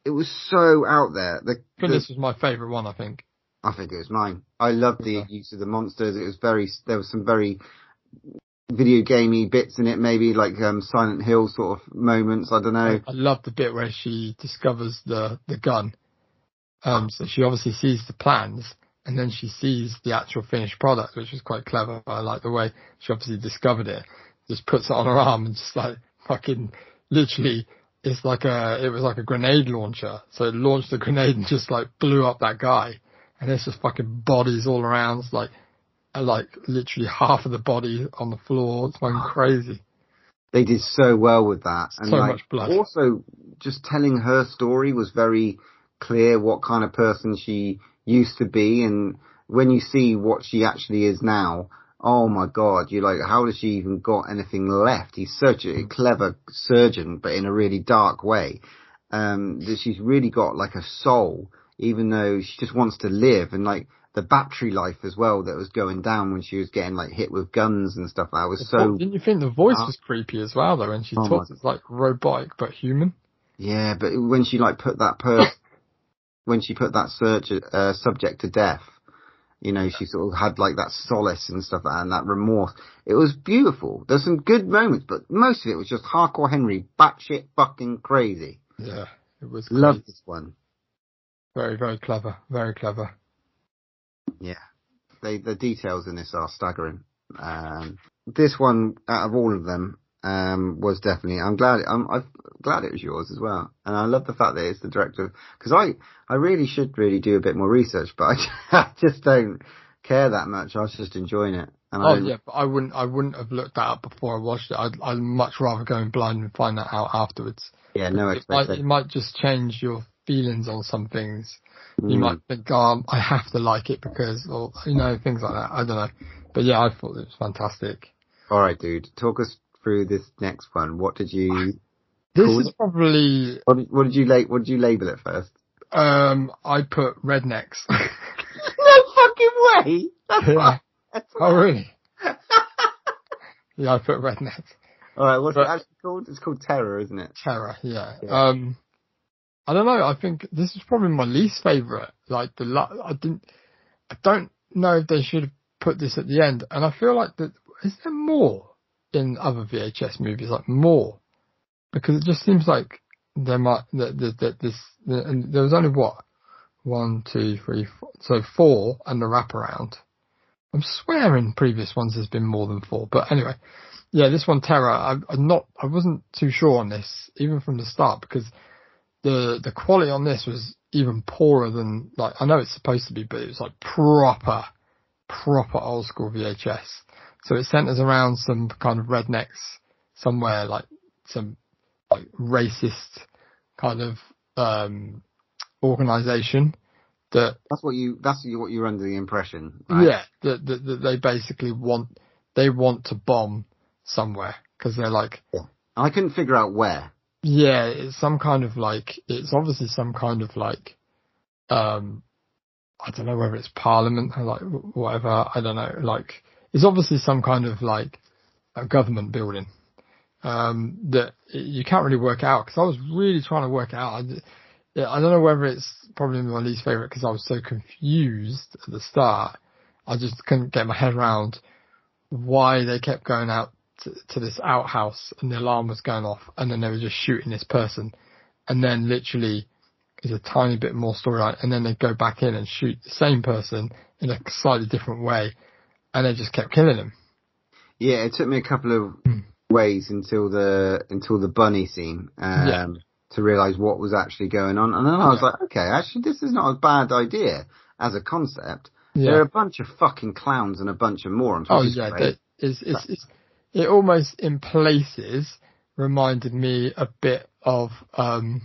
It was so out there. This was my favourite one, I think. I think it was mine. I loved the use of the monsters. There was some very video gamey bits in it, maybe like Silent Hill sort of moments. I don't know. I loved the bit where she discovers the gun. So she obviously sees the plans, and then she sees the actual finished product, which was quite clever. I like the way she obviously discovered it. Just puts it on her arm and just like fucking literally, it was like a grenade launcher. So it launched the grenade and just like blew up that guy. And there's just fucking bodies all around. It's like literally half of the body on the floor. It's fucking crazy. They did so well with that. And so much blood. Also, just telling her story was very clear what kind of person she used to be. And when you see what she actually is now, oh my God, you're like, how does she even got anything left? He's such a clever surgeon, but in a really dark way. That she's really got like a soul, even though she just wants to live. And like the battery life as well that was going down when she was getting like hit with guns and stuff. That was so. Didn't you think the voice was creepy as well though? When she talks, it's like robotic but human. Yeah, but when she like put that when she put that subject to death, you know, she sort of had like that solace and stuff and that remorse. It was beautiful. There's some good moments, but most of it was just hardcore Henry, batshit fucking crazy. Yeah, it was. Love this one. Very, very clever. Very clever. Yeah, the details in this are staggering. This one, out of all of them, was definitely. I'm glad it was yours as well, and I love the fact that it's the director, because I really should do a bit more research, but I just don't care that much. I was just enjoying it. And but I wouldn't have looked that up before I watched it. I'd much rather go in blind and find that out afterwards. Yeah, no expectation. It might just change your feelings on some things. You might think, I have to like it because, or things like that. I don't know, but yeah, I thought it was fantastic. All right, dude, talk us through this next one. What did you? This is probably. What did you label it first? I put rednecks. No fucking way. That's Oh really? Yeah, I put rednecks. All right, what's it actually called? It's called Terror, isn't it? Terror, yeah. I don't know. I think this is probably my least favourite. Like I don't know if they should have put this at the end. And I feel like is there more in other VHS movies? Like more, because it just seems like there might and there was only 1, 2, 3, 4, so 4 and the wraparound. I'm swearing previous ones has been more than 4, but anyway, yeah, this one Terror. I wasn't too sure on this even from the start, because the quality on this was even poorer than, like, I know it's supposed to be, but it was like proper old school VHS. So it centers around some kind of rednecks somewhere, like some like racist kind of organization that's what you're under the impression, right? Yeah, that they basically want to bomb somewhere because they're like. Yeah. I couldn't figure out where. Yeah, it's obviously some kind of like, I don't know whether it's Parliament or like whatever. I don't know. Like, it's obviously some kind of like a government building that you can't really work out, because I was really trying to work it out. I don't know whether it's probably my least favourite because I was so confused at the start. I just couldn't get my head around why they kept going out to this outhouse and the alarm was going off, and then they were just shooting this person, and then literally there's a tiny bit more storyline, and then they go back in and shoot the same person in a slightly different way, and they just kept killing him. Yeah, it took me a couple of ways until the bunny scene to realise what was actually going on, and then I was like, okay, actually this is not a bad idea as a concept. Yeah. They're a bunch of fucking clowns and a bunch of morons. It almost in places reminded me a bit of 4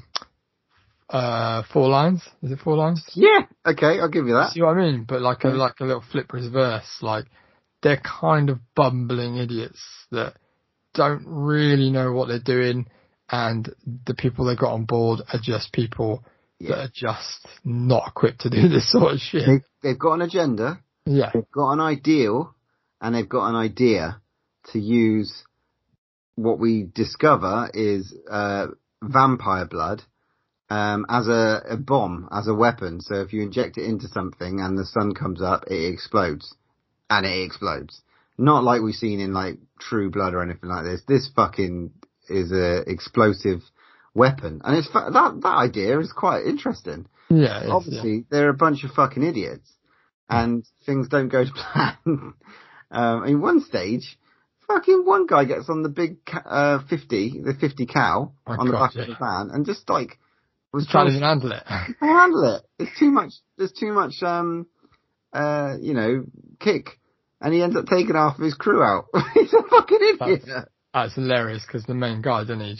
Lines. Is it 4 Lines? Yeah. Okay, I'll give you that. See what I mean? But like a little flip reverse. Like, they're kind of bumbling idiots that don't really know what they're doing, and the people they got on board are just people that are just not equipped to do this sort of shit. They've got an agenda. Yeah. They've got an ideal, and they've got an idea to use what we discover is vampire blood as a bomb, as a weapon. So if you inject it into something and the sun comes up, it explodes. And it explodes. Not like we've seen in like True Blood or anything like this. This fucking is a explosive weapon. And it's that idea is quite interesting. Yeah. Obviously, they're a bunch of fucking idiots. And things don't go to plan. In one stage, fucking one guy gets on the big 50 cow on the back of the van, and just like was trying to handle it. Handle it. It's too much. There's too much, kick, and he ends up taking half of his crew out. He's a fucking idiot. That's hilarious because the main guy, doesn't he?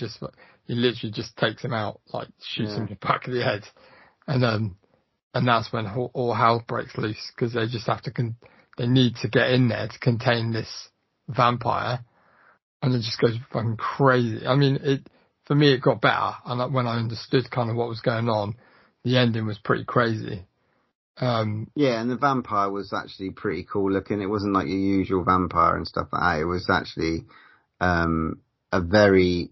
He literally just takes him out, like shoots him in the back of the head, and that's when all hell breaks loose because they just have to they need to get in there to contain this vampire, and it just goes fucking crazy. I mean, for me it got better, and when I understood kind of what was going on, the ending was pretty crazy. Yeah, and the vampire was actually pretty cool looking. It wasn't like your usual vampire and stuff like that. It was actually a very,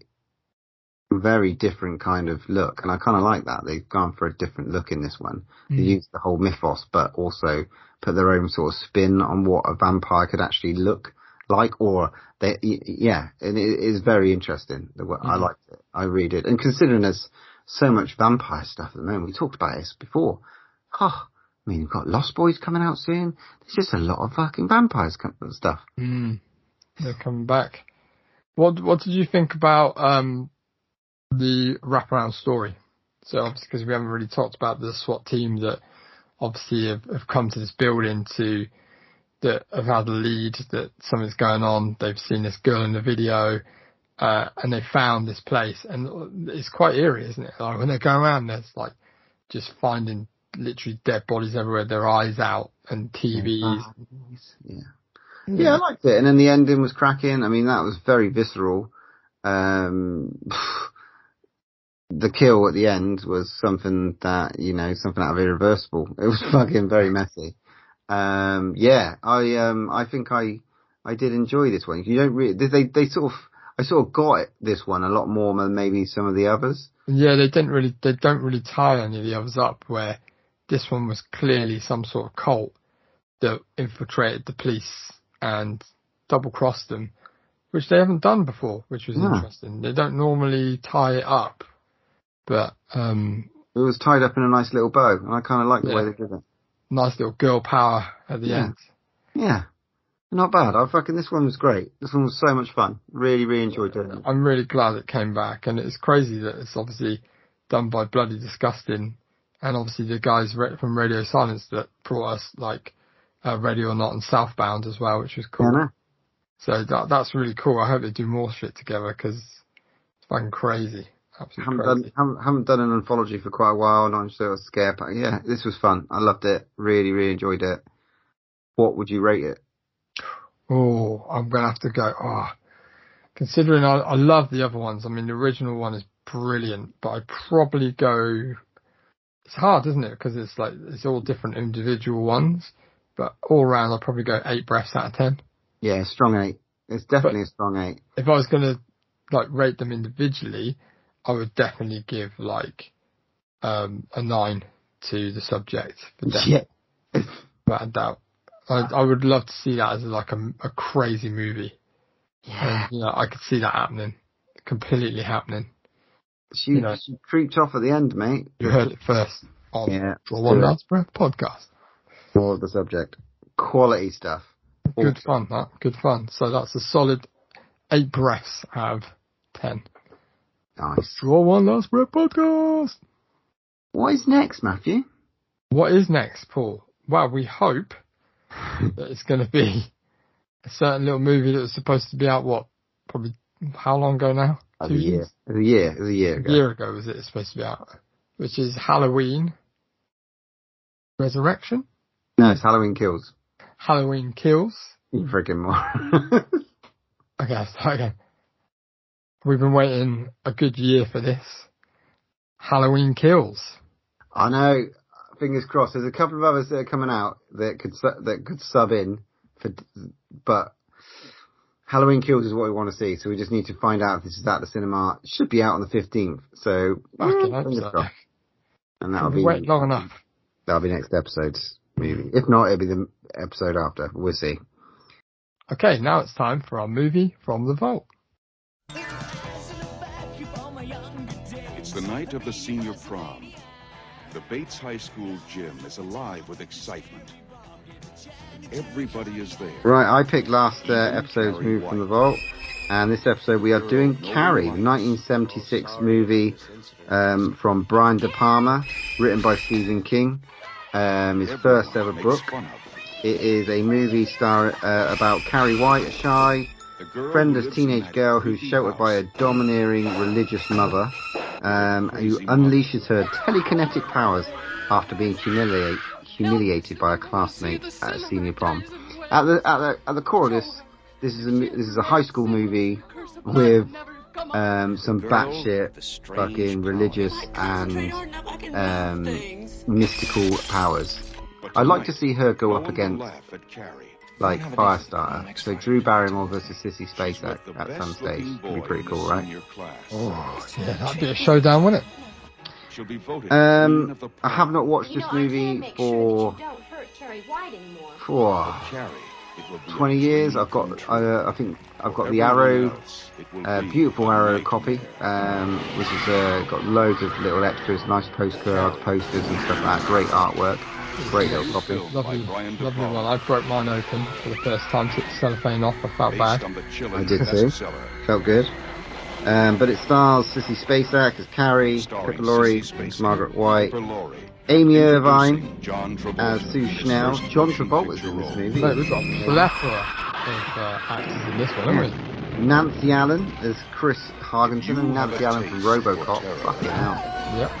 very different kind of look, and I kind of like that. They've gone for a different look in this one. They used the whole mythos, but also put their own sort of spin on what a vampire could actually look like, and it is very interesting. I liked it. I really did. And considering there's so much vampire stuff at the moment, we talked about this before. I mean, you've got Lost Boys coming out soon. There's just a lot of fucking vampires stuff. They're coming back. What did you think about the wraparound story? So obviously, because we haven't really talked about the SWAT team that obviously have come to this building that have had a lead that something's going on. They've seen this girl in the video, and they found this place, and it's quite eerie, isn't it? Like when they go around, there's like just finding literally dead bodies everywhere, their eyes out, and TVs. Yeah, I liked it. And then the ending was cracking. I mean, that was very visceral. The kill at the end was something that, something out of Irreversible. It was fucking very messy. I think I did enjoy this one. You don't really, I sort of got this one a lot more than maybe some of the others. Yeah, they don't really tie any of the others up, where this one was clearly some sort of cult that infiltrated the police and double-crossed them, which they haven't done before, which was interesting. They don't normally tie it up, but it was tied up in a nice little bow, and I kind of like the way they did it. Nice little girl power at the end. Yeah, not bad. This one was great. This one was so much fun. Really, really enjoyed doing it. I'm really glad it came back, and it's crazy that it's obviously done by Bloody Disgusting, and obviously the guys from Radio Silence that brought us like Ready or Not and Southbound as well, which was cool. Yeah, so that's really cool. I hope they do more shit together because it's fucking crazy. Absolutely crazy. Haven't done an anthology for quite a while, and I'm still scared. But yeah, this was fun. I loved it. Really, really enjoyed it. What would you rate it? Oh, I'm gonna have to go. Considering I love the other ones. I mean, the original one is brilliant, but I'd probably go. It's hard, isn't it? Because it's all different individual ones. But all around, I'll probably go 8 breaths out of 10. Yeah, strong 8. It's definitely a strong 8. If I was going to rate them individually, I would definitely give a 9 to The Subject. Yeah. Without a doubt. I would love to see that as a crazy movie. Yeah. And, I could see that happening. Completely happening. She creeped off at the end, mate. You heard it first on Draw One Last Breath podcast. For The Subject. Quality stuff. Good fun, that. Good fun. So that's a solid 8 breaths out of 10. Nice. Draw One Last Breath podcast. What is next, Matthew? What is next, Paul? Well, we hope that it's going to be a certain little movie that was supposed to be out, probably how long ago now? 2 years? It was a year ago. A year ago was it supposed to be out, which is Halloween Resurrection? No, it's Halloween Kills. Halloween Kills. You freaking more. Okay, start again. We've been waiting a good year for this. Halloween Kills. I know. Fingers crossed. There's a couple of others that are coming out that could sub in but Halloween Kills is what we want to see. So we just need to find out if this is at the cinema. It should be out on the 15th. So fingers crossed. And that'll be wait long enough. That'll be next episode's movie. If not, it'll be the episode after. We'll see. Okay, now it's time for our movie from the vault. It's the night of the senior prom. The Bates High School gym is alive with excitement. Everybody is there. Right, I picked last episode's movie from the vault. And this episode we are doing Carrie, the 1976 movie from Brian De Palma, written by Stephen King. His first ever book. It is a movie about Carrie White, a shy, friendless teenage girl who's sheltered by a domineering religious mother, who unleashes her telekinetic powers after being humiliated by a classmate at a senior prom. At the core of this is a high school movie with some batshit fucking religious and mystical powers. I'd like to see her go up against like Firestarter. So Drew Barrymore versus Sissy Spacek at some stage would be pretty cool, right? Oh, yeah, that'd be a showdown, wouldn't it? I have not watched this movie for 20 years. I think I've got the Arrow, beautiful Arrow copy, which is got loads of little extras, nice postcards, posters and stuff like that. Great artwork, great little copy. Lovely one. I broke mine open for the first time, took the cellophane off. I felt bad. I did too. Felt good. But it stars Sissy Spacek as Carrie, Pippa Laurie as Margaret White, Amy Irvine as Sue Schnell. John Travolta's in this movie. No, we've got a plethora of actors in this one, haven't we? Nancy Allen as Chris Hargensen, and Nancy Allen from RoboCop. Fucking hell. Yep.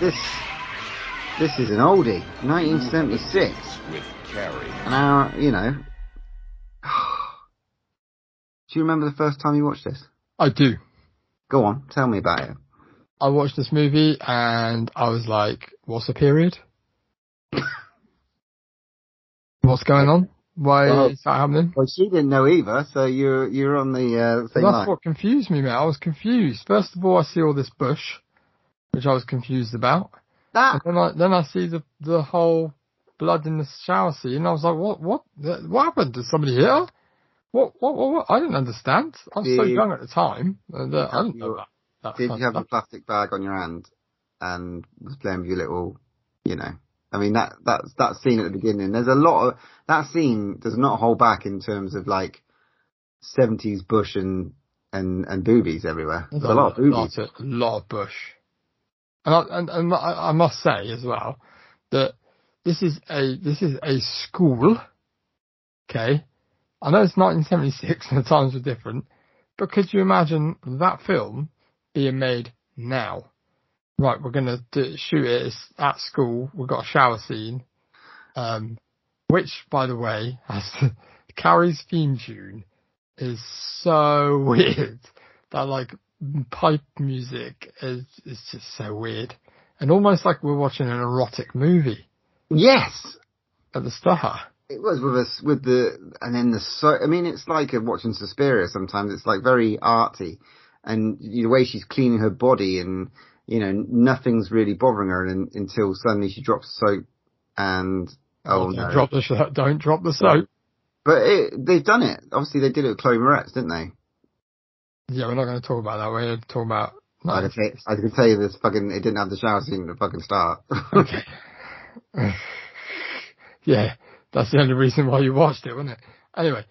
This is an oldie, 1976. With Carrie. Now, you know. Do you remember the first time you watched this? I do. Go on, tell me about it. I watched this movie and I was like, what's a period? What's going on? Why is that happening? Well, she didn't know either, so you're on the same line. That's what confused me, mate. I was confused. First of all, I see all this bush, which I was confused about. And then I see the whole blood in the shower scene, and I was like, what happened? Did somebody hit her? What? I didn't understand. I was so young at the time. And, I didn't know that. Did you have a plastic bag on your hand and was playing with your little, you know? I mean, that scene at the beginning, there's a lot of, that scene does not hold back in terms of like 70s bush and boobies everywhere. There's a lot of boobies. A lot of bush. And I must say as well that this is a school. Okay. I know it's 1976 and the times were different, but could you imagine that film being made now? Right, we're going to shoot it at school. We've got a shower scene, which, by the way, Carrie's theme tune is so weird. That, like, pipe music is just so weird. And almost like we're watching an erotic movie. Yes! At the start. It was I mean, it's like watching Suspiria sometimes. It's like very arty. And the way she's cleaning her body and, you know, nothing's really bothering her until suddenly she drops soap and, no. Don't drop the soap. But they've done it. Obviously they did it with Chloe Moretz, didn't they? Yeah, we're not going to talk about that. We're going to talk about... No. I can tell you this it didn't have the shower scene at the fucking start. Okay. Yeah, that's the only reason why you watched it, wasn't it? Anyway.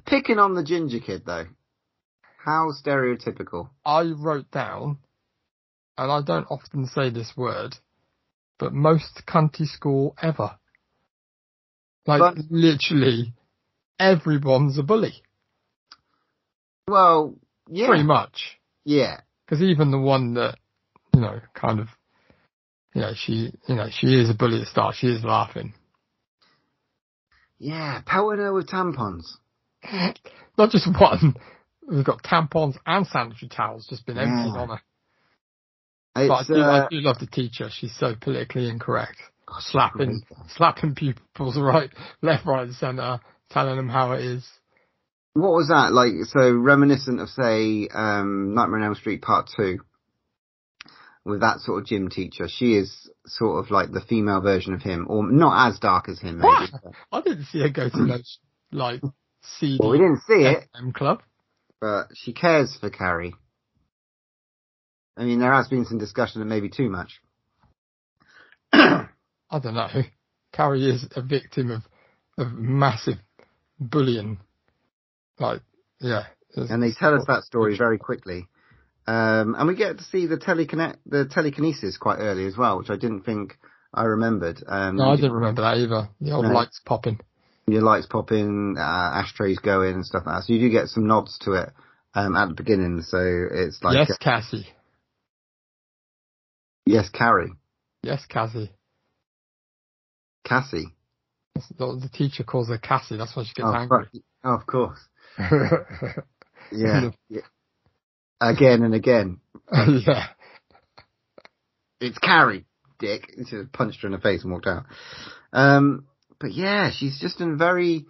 Picking on the ginger kid, though. How stereotypical. I wrote down, and I don't often say this word, but most cunty school ever. Like, literally, everyone's a bully. Well, yeah. Pretty much. Yeah. Because even the one that, you know, kind of, she is a bully at the start. She is laughing. Yeah, pelting her with tampons. Not just one. We've got tampons and sanitary towels just been emptied on her. But I do love the teacher. She's so politically incorrect. Slapping pupils left, right and centre, telling them how it is. What was that like? So reminiscent of, say, Nightmare on Elm Street Part 2, with that sort of gym teacher. She is sort of like the female version of him, or not as dark as him, maybe. I didn't see her go to those like CD. Well, we didn't see it. Club, but she cares for Carrie. I mean, there has been some discussion that maybe too much. I don't know. Carrie is a victim of massive bullying. Like, yeah. And they tell us that story very quickly. And we get to see the telekinesis quite early as well, which I didn't think I remembered. No, I didn't remember that either. The old lights popping. Your lights pop in, ashtrays go in and stuff like that. So you do get some nods to it at the beginning. So it's like... Yes, Cassie. Yes, Carrie. Yes, Cassie. Cassie. The teacher calls her Cassie. That's why she gets angry. Oh, of course. Yeah. Again and again. Yeah. It's Carrie, dick. He just punched her in the face and walked out. But yeah, she's just a very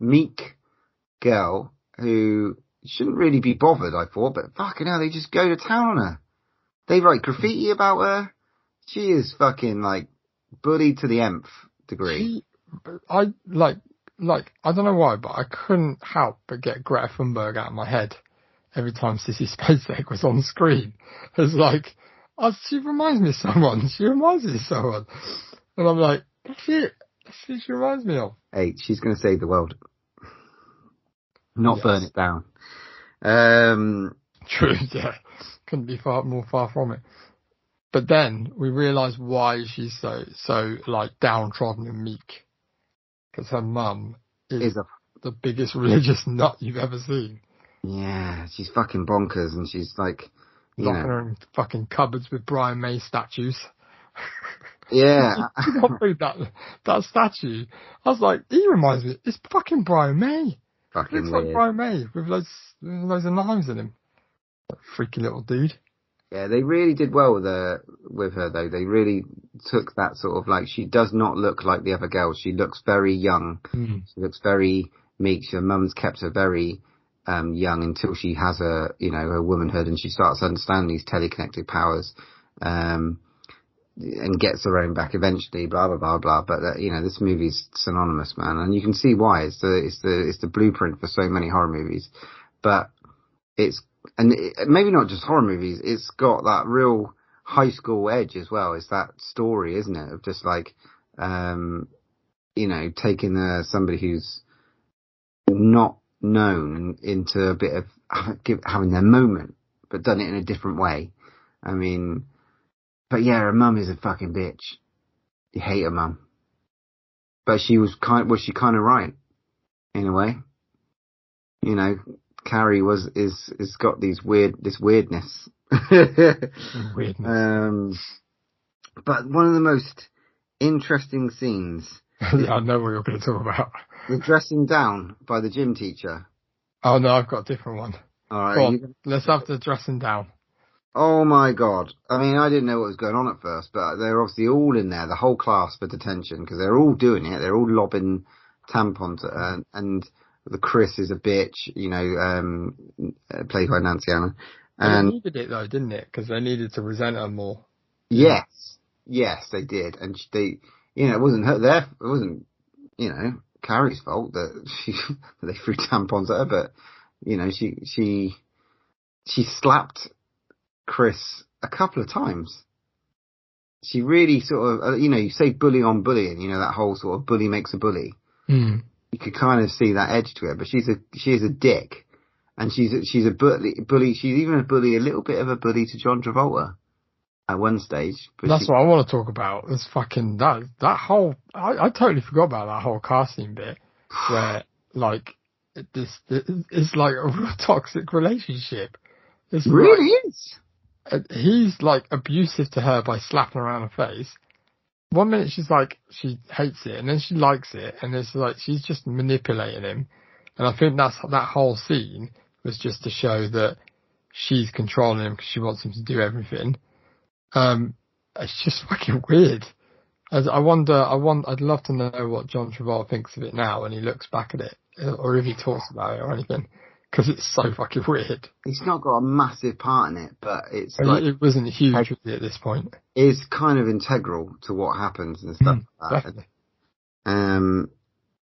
meek girl who shouldn't really be bothered, I thought. But fucking hell, they just go to town on her. They write graffiti about her. She is fucking like bullied to the nth degree. I don't know why, but I couldn't help but get Greta Thunberg out of my head every time Sissy Spacek was on screen. It's like, she reminds me of someone. She reminds me of someone. And I'm like, shit, she reminds me of. Hey, she's going to save the world. Not burn it down. True, yeah. Couldn't be more far from it. But then we realise why she's so like downtrodden and meek. Because her mum is the biggest religious nut you've ever seen. Yeah, she's fucking bonkers, and she's like, locking her in fucking cupboards with Brian May statues. Yeah. that statue. I was like, he reminds me, it's fucking Brian May. Fucking looks weird. like Brian May with loads of knives in him. That freaky little dude. Yeah, they really did well with her though. They really took that sort of like, she does not look like the other girls. She looks very young. She looks very meek. Her mum's kept her very young until she has her womanhood, and she starts understanding these teleconnected powers, and gets her own back eventually. Blah blah blah blah. But this movie's synonymous, man, and you can see why. It's the blueprint for so many horror movies. But maybe not just horror movies. It's got that real high school edge as well. It's that story, isn't it, of just like taking somebody who's not known into a bit of having their moment, but done it in a different way. I mean, but yeah, her mum is a fucking bitch. You hate her mum, but she was kind of right in a way. Carrie is got this weirdness. Weirdness. But one of the most interesting scenes. Yeah, I know what you're going to talk about. The dressing down by the gym teacher. Oh no, I've got a different one. Alright. Let's have the dressing down. Oh my god. I mean, I didn't know what was going on at first, but they're obviously all in there, the whole class for detention, because they're all doing it. They're all lobbing tampons at her, and the Chris is a bitch, played by Nancy Allen. And they needed it though, didn't it? Because they needed to resent her more. Yes, they did, and it wasn't it wasn't, Carrie's fault that they threw tampons at her, but she slapped Chris a couple of times. She really sort of, you say bully on bullying, that whole sort of bully makes a bully. Mm. You could kind of see that edge to it, but she is a dick, and she's a bully. She's even a little bit of a bully to John Travolta at one stage. But that's what I want to talk about. It's fucking that whole. I totally forgot about that whole casting bit where like it's like a real toxic relationship. It's really is. He's like abusive to her by slapping her around her face. One minute she's like, she hates it, and then she likes it, and it's like she's just manipulating him. And I think that whole scene was just to show that she's controlling him because she wants him to do everything. It's just fucking weird. I'd love to know what John Travolta thinks of it now when he looks back at it, or if he talks about it or anything, because it's so fucking weird. He's not got a massive part in it, but it's it wasn't huge at this point. It's kind of integral to what happens and stuff like that. Definitely.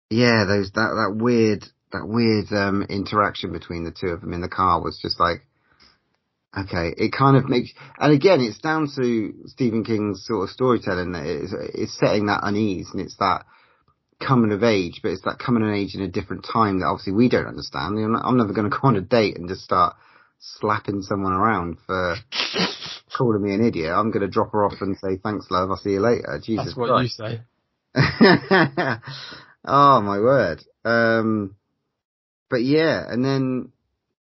Yeah, that weird interaction between the two of them in the car was just like, okay, it kind of makes, and again, it's down to Stephen King's sort of storytelling that it's setting that unease, and it's that coming of age, but it's that coming of age in a different time that obviously we don't understand. I'm never going to go on a date and just start slapping someone around for calling me an idiot. I'm going to drop her off and say, thanks, love, I'll see you later. Jesus That's what Christ. you say. Oh my word. But yeah, and then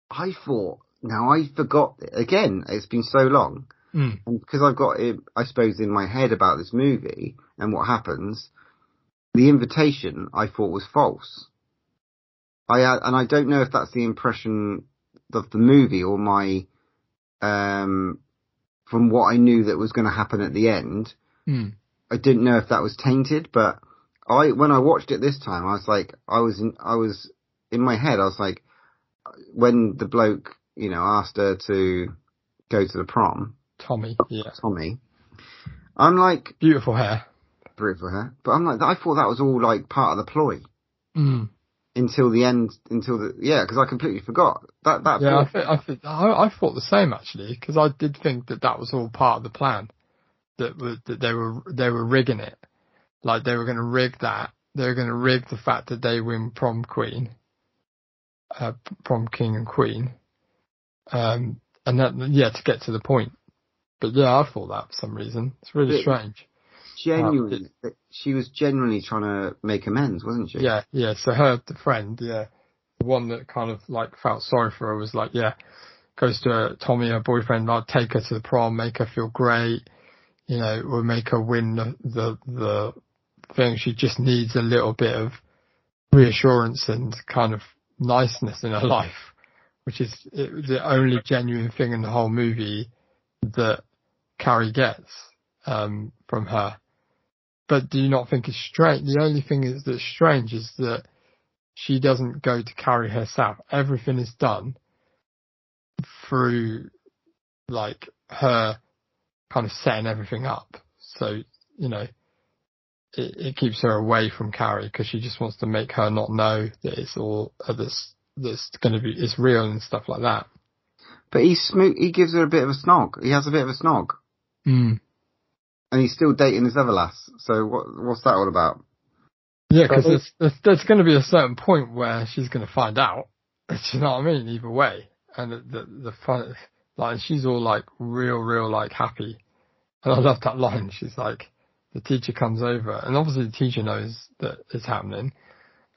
I thought, now I forgot, again, it's been so long, and because I've got it, I suppose, in my head about this movie and what happens, the invitation I thought was false. And I don't know if that's the impression of the movie or my, from what I knew that was going to happen at the end. I didn't know if that was tainted, but when I watched it this time, I was like, I was in my head, I was like, when the bloke, asked her to go to the prom. Tommy, yeah. Tommy. I'm like... Beautiful hair. But I'm like, I thought that was all like part of the ploy. Until the end, because I completely forgot. I thought the same, actually, because I did think that was all part of the plan. That they were rigging it. Like, they were going to rig that. They were going to rig the fact that they win prom king and queen. And that, to get to the point. But yeah, I thought that for some reason. It's really strange. Genuinely, she was genuinely trying to make amends, wasn't she? Yeah. So her, the friend, the one that kind of like felt sorry for her was like, goes to Tommy, her boyfriend, like, take her to the prom, make her feel great, or make her win the thing. She just needs a little bit of reassurance and kind of niceness in her life, which is the only genuine thing in the whole movie that Carrie gets from her. But do you not think it's strange? The only thing that's strange is that she doesn't go to Carrie herself. Everything is done through, like, her kind of setting everything up. So, it keeps her away from Carrie because she just wants to make her not know that it's all that's going to be, it's real and stuff like that. But he gives her a bit of a snog. He has a bit of a snog. And he's still dating his other lass. So what's that all about? Yeah, because there's going to be a certain point where she's going to find out. Do you know what I mean? Either way. And the fun, like, she's all like real like happy. And I love that line. She's like, the teacher comes over, and obviously the teacher knows that it's happening.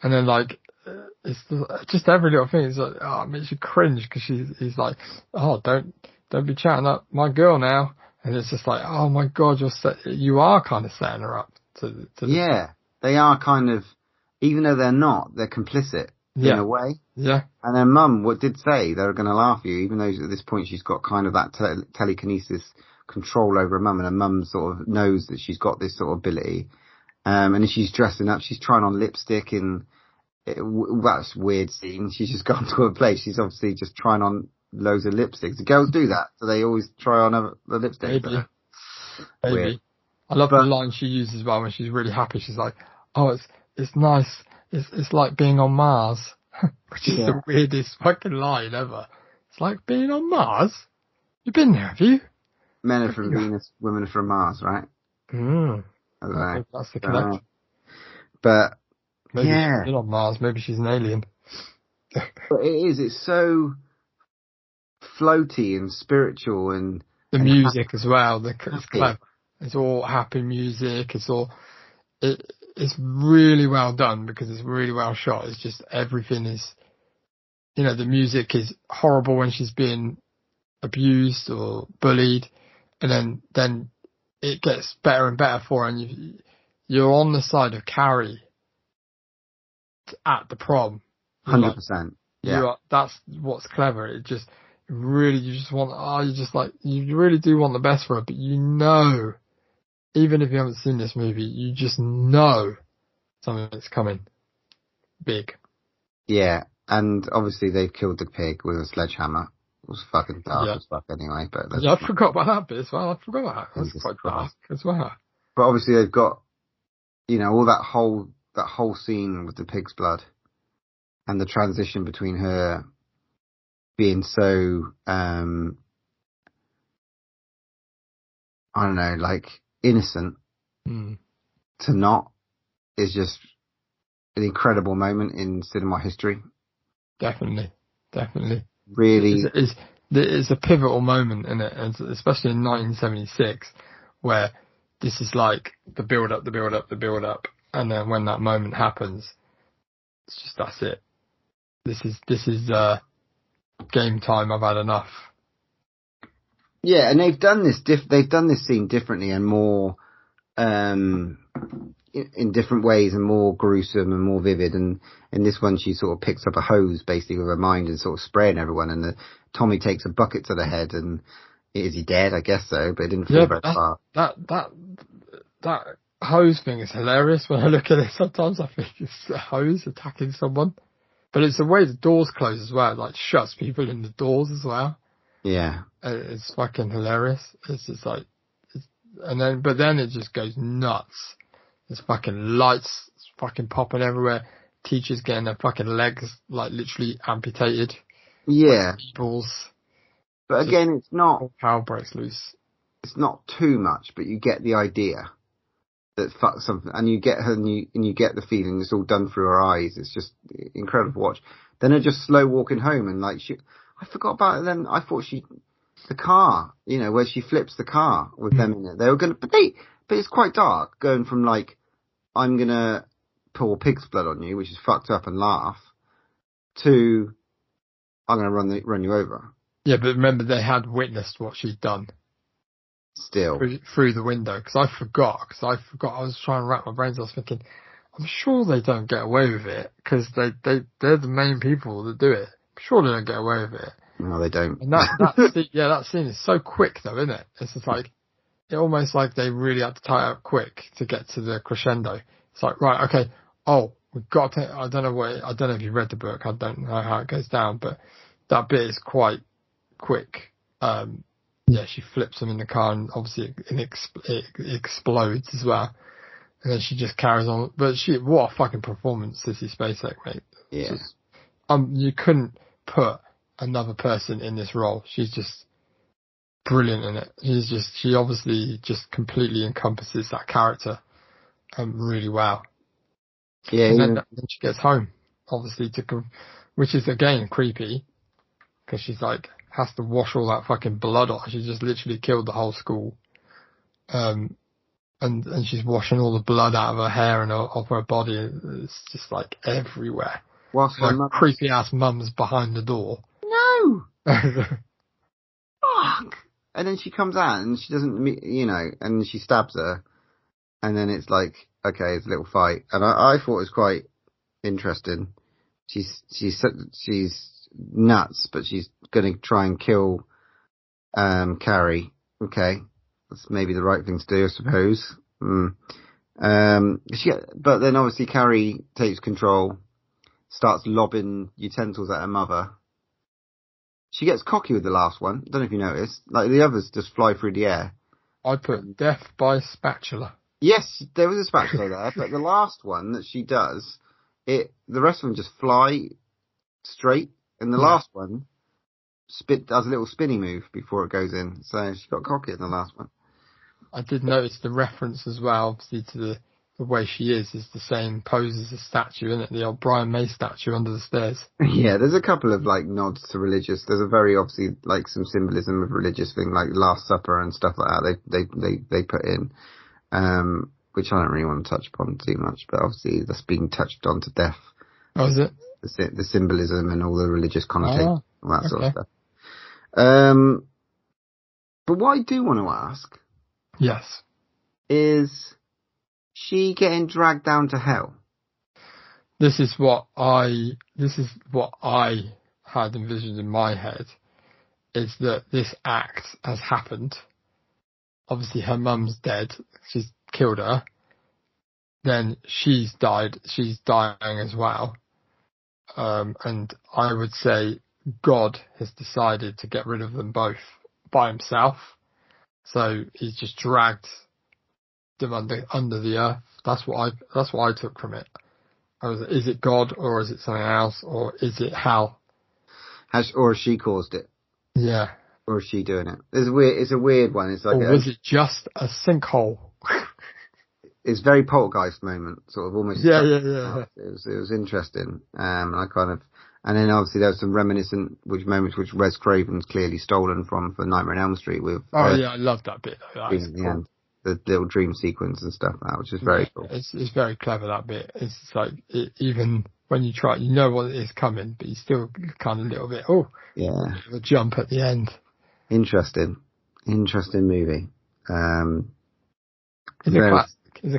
And then, like, it's just every little thing. It's like, oh, it makes you cringe because he's like, oh, don't be chatting up my girl now. And it's just like, oh my God, you are kind of setting her up to yeah, they are kind of, even though they're not, they're complicit in a way. Yeah. And her mum did say they were going to laugh at you, even though at this point she's got kind of that telekinesis control over her mum, and her mum sort of knows that she's got this sort of ability. And as she's dressing up, she's trying on lipstick, and that's a weird scene. She's just gone to a place. She's obviously just trying on loads of lipsticks. The girls do that, so they always try on the lipstick. Maybe. I love the line she uses well when she's really happy. She's like, "Oh, it's nice. It's like being on Mars," which is the weirdest fucking line ever. It's like being on Mars. You've been there, have you? Men are from Venus, women are from Mars, right? I don't know. That's the connection. But maybe she's been on Mars. Maybe she's an alien. But it's so floaty and spiritual, and the music as well. It's clever. It's all happy music. It's really well done because it's really well shot. It's just everything is, the music is horrible when she's being abused or bullied, and then it gets better and better for her, and you're on the side of Carrie at the prom. 100%. Yeah. That's what's clever. It just really, you really do want the best for her, but even if you haven't seen this movie, you just know something's coming big. Yeah, and obviously they've killed the pig with a sledgehammer. It was fucking dark as fuck anyway. But I forgot about that bit as well. I forgot about that. That's quite dark as well. But obviously they've got, all that whole scene with the pig's blood, and the transition between her being so, I don't know, like innocent to not, is just an incredible moment in cinema history. Definitely. Really, it's a pivotal moment in it, especially in 1976, where this is like the build up, And then when that moment happens, it's just, that's it. This is game time. I've had enough. Yeah, and they've done this scene differently and more in different ways and more gruesome and more vivid. And in this one, she sort of picks up a hose basically with her mind and sort of spraying everyone. And Tommy takes a bucket to the head, and is he dead? I guess so, but it didn't fall very far. That hose thing is hilarious. When I look at it, sometimes I think it's a hose attacking someone, but it's the way the doors close as well. It, like, shuts people in the doors as well. Yeah, it's fucking hilarious. It's just like, but then it just goes nuts. There's fucking lights fucking popping everywhere. Teachers getting their fucking legs like literally amputated. Yeah. Balls. But again, it's not. Power breaks loose. It's not too much, but you get the idea that fuck something, and you get her, and you get the feeling it's all done through her eyes. It's just incredible to watch. Then they're just slow walking home, and like I forgot about it then. I thought the car, where she flips the car with them in it. They were gonna, but it's quite dark going from like, I'm gonna pour pig's blood on you, which is fucked up, and laugh, to I'm gonna run you over. Yeah, but remember they had witnessed what she'd done. Still through the window, because I forgot. I was trying to wrap my brains. I was thinking, I'm sure they don't get away with it because they're the main people that do it. I'm sure they don't get away with it. No, they don't. And that scene is so quick though, isn't it? It's just like, it almost like they really had to tie it up quick to get to the crescendo. It's like, right, okay, we've got to, I don't know if you read the book, I don't know how it goes down, but that bit is quite quick. Yeah, she flips them in the car, and obviously it explodes as well. And then she just carries on. But what a fucking performance, Sissy Spacek, mate. Yeah. Just, you couldn't put another person in this role. She's just brilliant in it. She obviously just completely encompasses that character, really well. Yeah. And then she gets home, obviously, which is again creepy, because she's like, has to wash all that fucking blood off. She just literally killed the whole school. And she's washing all the blood out of her hair and off her body. It's just like everywhere. Whilst her creepy ass mum's behind the door. No! Fuck! And then she comes out and she doesn't, and she stabs her. And then it's like, okay, it's a little fight. And I thought it was quite interesting. She's nuts, but she's going to try and kill Carrie. Okay, that's maybe the right thing to do, I suppose. But then obviously Carrie takes control, starts lobbing utensils at her mother. She gets cocky with the last one. Don't know if you noticed. Like, the others just fly through the air. I put death by spatula. Yes, there was a spatula there, but the last one that she does, the rest of them just fly straight. And the last one does a little spinny move before it goes in. So she got cocky in the last one. I did notice the reference as well, obviously, to the way she is the same pose as the statue, isn't it? The old Brian May statue under the stairs. Yeah, there's a couple of like nods to religious. There's a very obviously like some symbolism of religious thing, like Last Supper and stuff like that. They put in, which I don't really want to touch upon too much, but obviously that's being touched on to death. Oh, is it? The symbolism and all the religious connotations, all that sort of stuff. But what I do want to ask, yes, is she getting dragged down to hell? This is what I had envisioned in my head, is that this act has happened. Obviously, her mum's dead. She's killed her. Then she's died. She's dying as well. And I would say God has decided to get rid of them both by himself. So he's just dragged them under the earth. That's what I took from it. Is it God, or is it something else, or is it hell? Or has she caused it? Yeah. Or is she doing it? It's a weird one. It's like, or was it just a sinkhole? It's very poltergeist moment, sort of almost. Yeah. It was interesting. And then obviously there was some reminiscent moments which Wes Craven's clearly stolen from for Nightmare on Elm Street with. I love that bit. That is cool. the little dream sequence and stuff, which is very cool. It's very clever, that bit. It's like, even when you try, you know what is coming, but you still kind of a little bit, a jump at the end. Interesting movie. It's a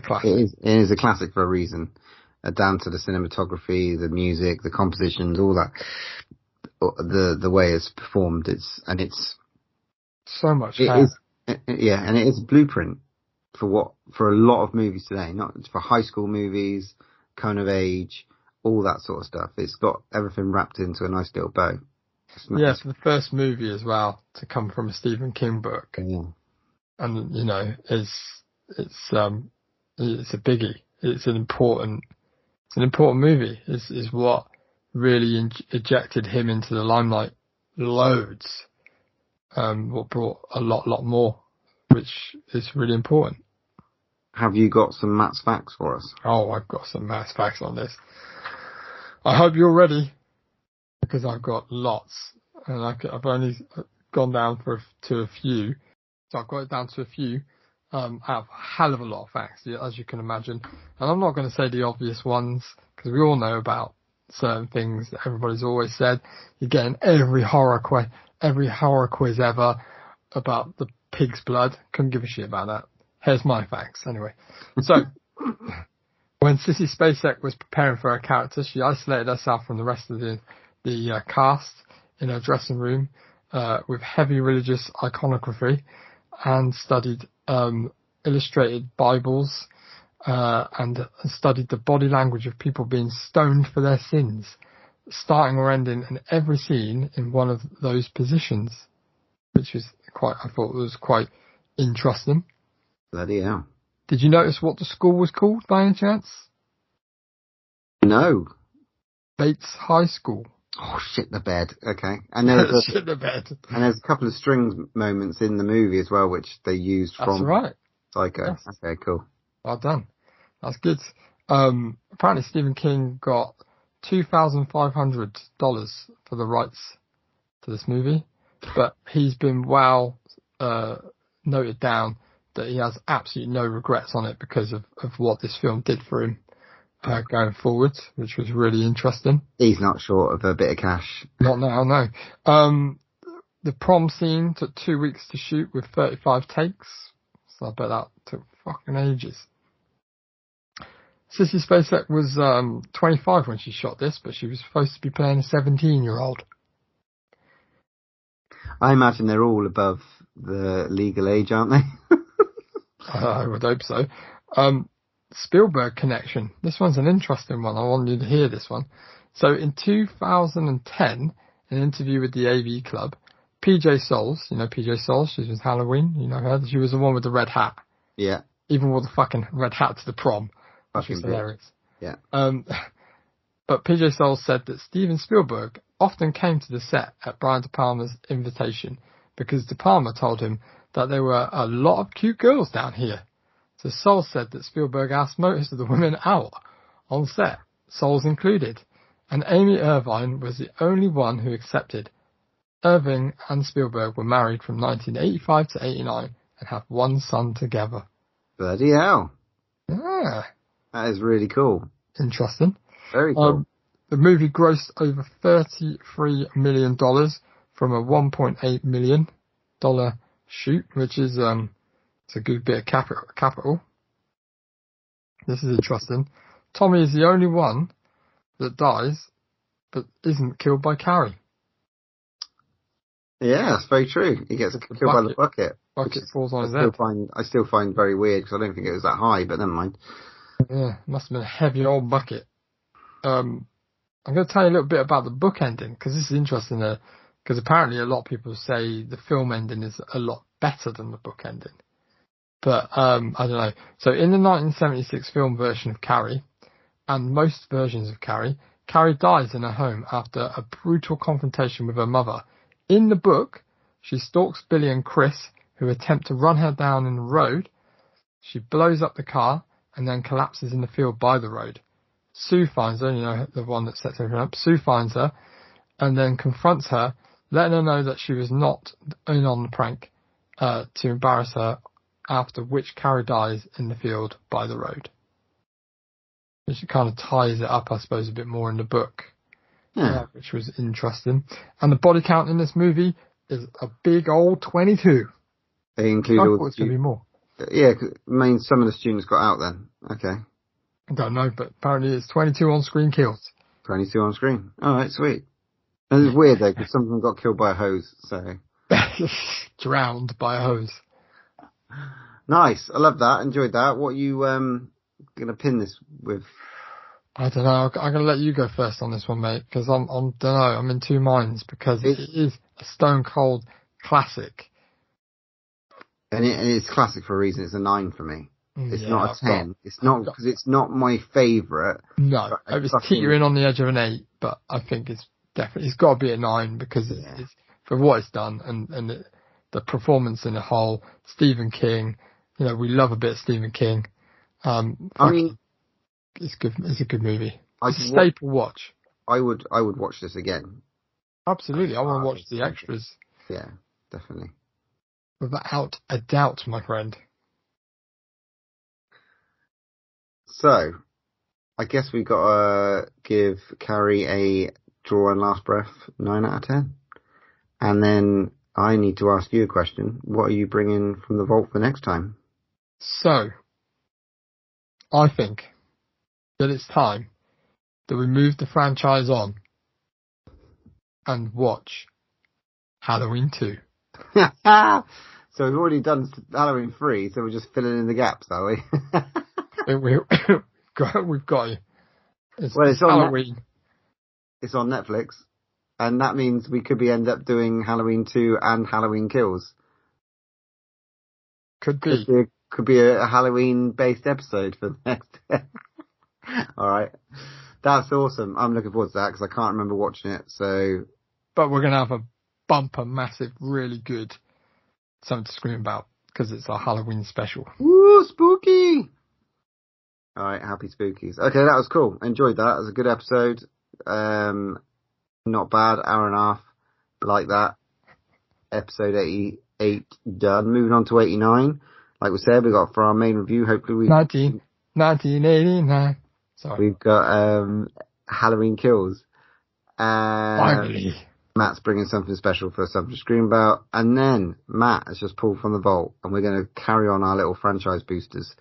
classic. It is a classic for a reason. Down to the cinematography, the music, the compositions, all that. The way it's performed, it's so much. And it is a blueprint for a lot of movies today. Not for high school movies, coming of age, all that sort of stuff. It's got everything wrapped into a nice little bow. Yeah, for the first movie as well to come from a Stephen King book, and it's a biggie. It's an important movie. Is what really ejected him into the limelight loads. What brought a lot more, which is really important. Have you got some Matt's facts for us? Oh, I've got some Matt's facts on this. I hope you're ready, because I've got lots, and I've only gone down to a few. So I've got it down to a few. I have a hell of a lot of facts, as you can imagine. And I'm not going to say the obvious ones, because we all know about certain things that everybody's always said. You're getting every horror quiz ever about the pig's blood. Couldn't give a shit about that. Here's my facts, anyway. So, when Sissy Spacek was preparing for her character, she isolated herself from the rest of the cast in her dressing room with heavy religious iconography, and studied illustrated Bibles and studied the body language of people being stoned for their sins, starting or ending in every scene in one of those positions, which was I thought was quite interesting. Bloody hell. Did you notice what the school was called by any chance? No. Bates High School. Oh, shit the bed. Okay. And there's shit the bed. And there's a couple of strings moments in the movie as well, which they used from Psycho. Yes. Okay, cool. Well done. That's good. Apparently Stephen King got $2,500 for the rights to this movie, but he's been noted down that he has absolutely no regrets on it because of what this film did for him going forward, which was really interesting. He's not short of a bit of cash. Not now, no. The prom scene took 2 weeks to shoot with 35 takes, so I bet that took fucking ages. Sissy Spacek was 25 when she shot this, but she was supposed to be playing a 17-year-old. I imagine they're all above the legal age, aren't they? I would hope so. Spielberg connection. This one's an interesting one. I want you to hear this one. So in 2010, in an interview with the AV Club, PJ Souls, you know PJ Souls, she was Halloween, you know her, she was the one with the red hat. Yeah. Even wore the fucking red hat to the prom, which was hilarious. Yeah. But PJ Souls said that Steven Spielberg often came to the set at Brian De Palma's invitation because De Palma told him that there were a lot of cute girls down here. So Souls said that Spielberg asked most of the women out on set, Souls included, and Amy Irvine was the only one who accepted. Irving and Spielberg were married from 1985 to 89 and have one son together. Bloody hell. Yeah. That is really cool. Interesting. Very cool. The movie grossed over $33 million from a $1.8 million shoot, which is it's a good bit of capital. This is interesting. Tommy is the only one that dies but isn't killed by Carrie. Yeah, that's very true. He gets killed by the bucket. Bucket falls on his head. I still find very weird because I don't think it was that high, but never mind. Yeah, must have been a heavy old bucket. I'm going to tell you a little bit about the book ending because this is interesting. Because apparently a lot of people say the film ending is a lot better than the book ending. But I don't know. So in the 1976 film version of Carrie, and most versions of Carrie, Carrie dies in her home after a brutal confrontation with her mother. In the book, she stalks Billy and Chris, who attempt to run her down in the road. She blows up the car and then collapses in the field by the road. Sue finds her, you know, the one that sets everything up. Sue finds her and then confronts her, letting her know that she was not in on the prank to embarrass her after which Carrie dies in the field by the road. Which kind of ties it up, I suppose, a bit more in the book, which was interesting. And the body count in this movie is a big old 22. They include all it's going to be more. Yeah, I mean, some of the students got out then. Okay. I don't know, but apparently it's 22 on-screen kills. 22 on screen. All right, sweet. And it's weird though, because some of them got killed by a hose, so. Drowned by a hose. Nice. I love that. Enjoyed that. What are you going to pin this with? I don't know. I'm going to let you go first on this one, mate, because I'm in two minds, because it is a stone cold classic. And it's classic for a reason. It's a 9 for me. It's not a 10. It's not because it's not my favourite. No, it was teetering on the edge of an 8, but I think it's got to be a 9 because it's for what it's done and the performance in the whole. Stephen King, we love a bit of Stephen King. I mean, it's good. It's a good movie. It's a staple watch. I would watch this again. Absolutely, I want to watch the extras. Yeah, definitely. Without a doubt, my friend. So, I guess we got to give Carrie a draw and last breath 9 out of 10. And then I need to ask you a question. What are you bringing from the vault for next time? So, I think that it's time that we move the franchise on and watch Halloween 2. So we've already done Halloween 3, so we're just filling in the gaps, are we? We've got you. It's on Halloween. It's on Netflix, and that means we could end up doing Halloween 2 and Halloween Kills. Could be a Halloween-based episode for the next. All right, that's awesome. I'm looking forward to that because I can't remember watching it. So, but we're gonna have a bumper, massive, really good something to scream about because it's our Halloween special. Woo, spooky! All right, happy spookies. Okay, that was cool. Enjoyed that. It was a good episode. Not bad. Hour and a half. Like that. Episode 88 done. Moving on to 89. Like we said, we got for our main review. Hopefully 1989. Sorry. We've got Halloween Kills. Finally. Matt's bringing something special for something to scream about. And then Matt has just pulled from the vault, and we're going to carry on our little franchise boosters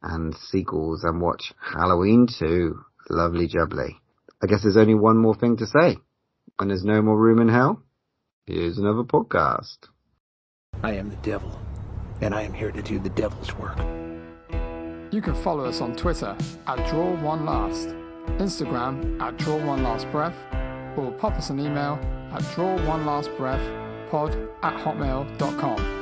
and sequels and watch Halloween 2. Lovely jubbly. I guess there's only one more thing to say. When there's no more room in hell, here's another podcast. I am the devil, and I am here to do the devil's work. You can follow us on Twitter at DrawOneLast, Instagram at DrawOneLastBreath, or pop us an email at DrawOneLastBreathPod@hotmail.com.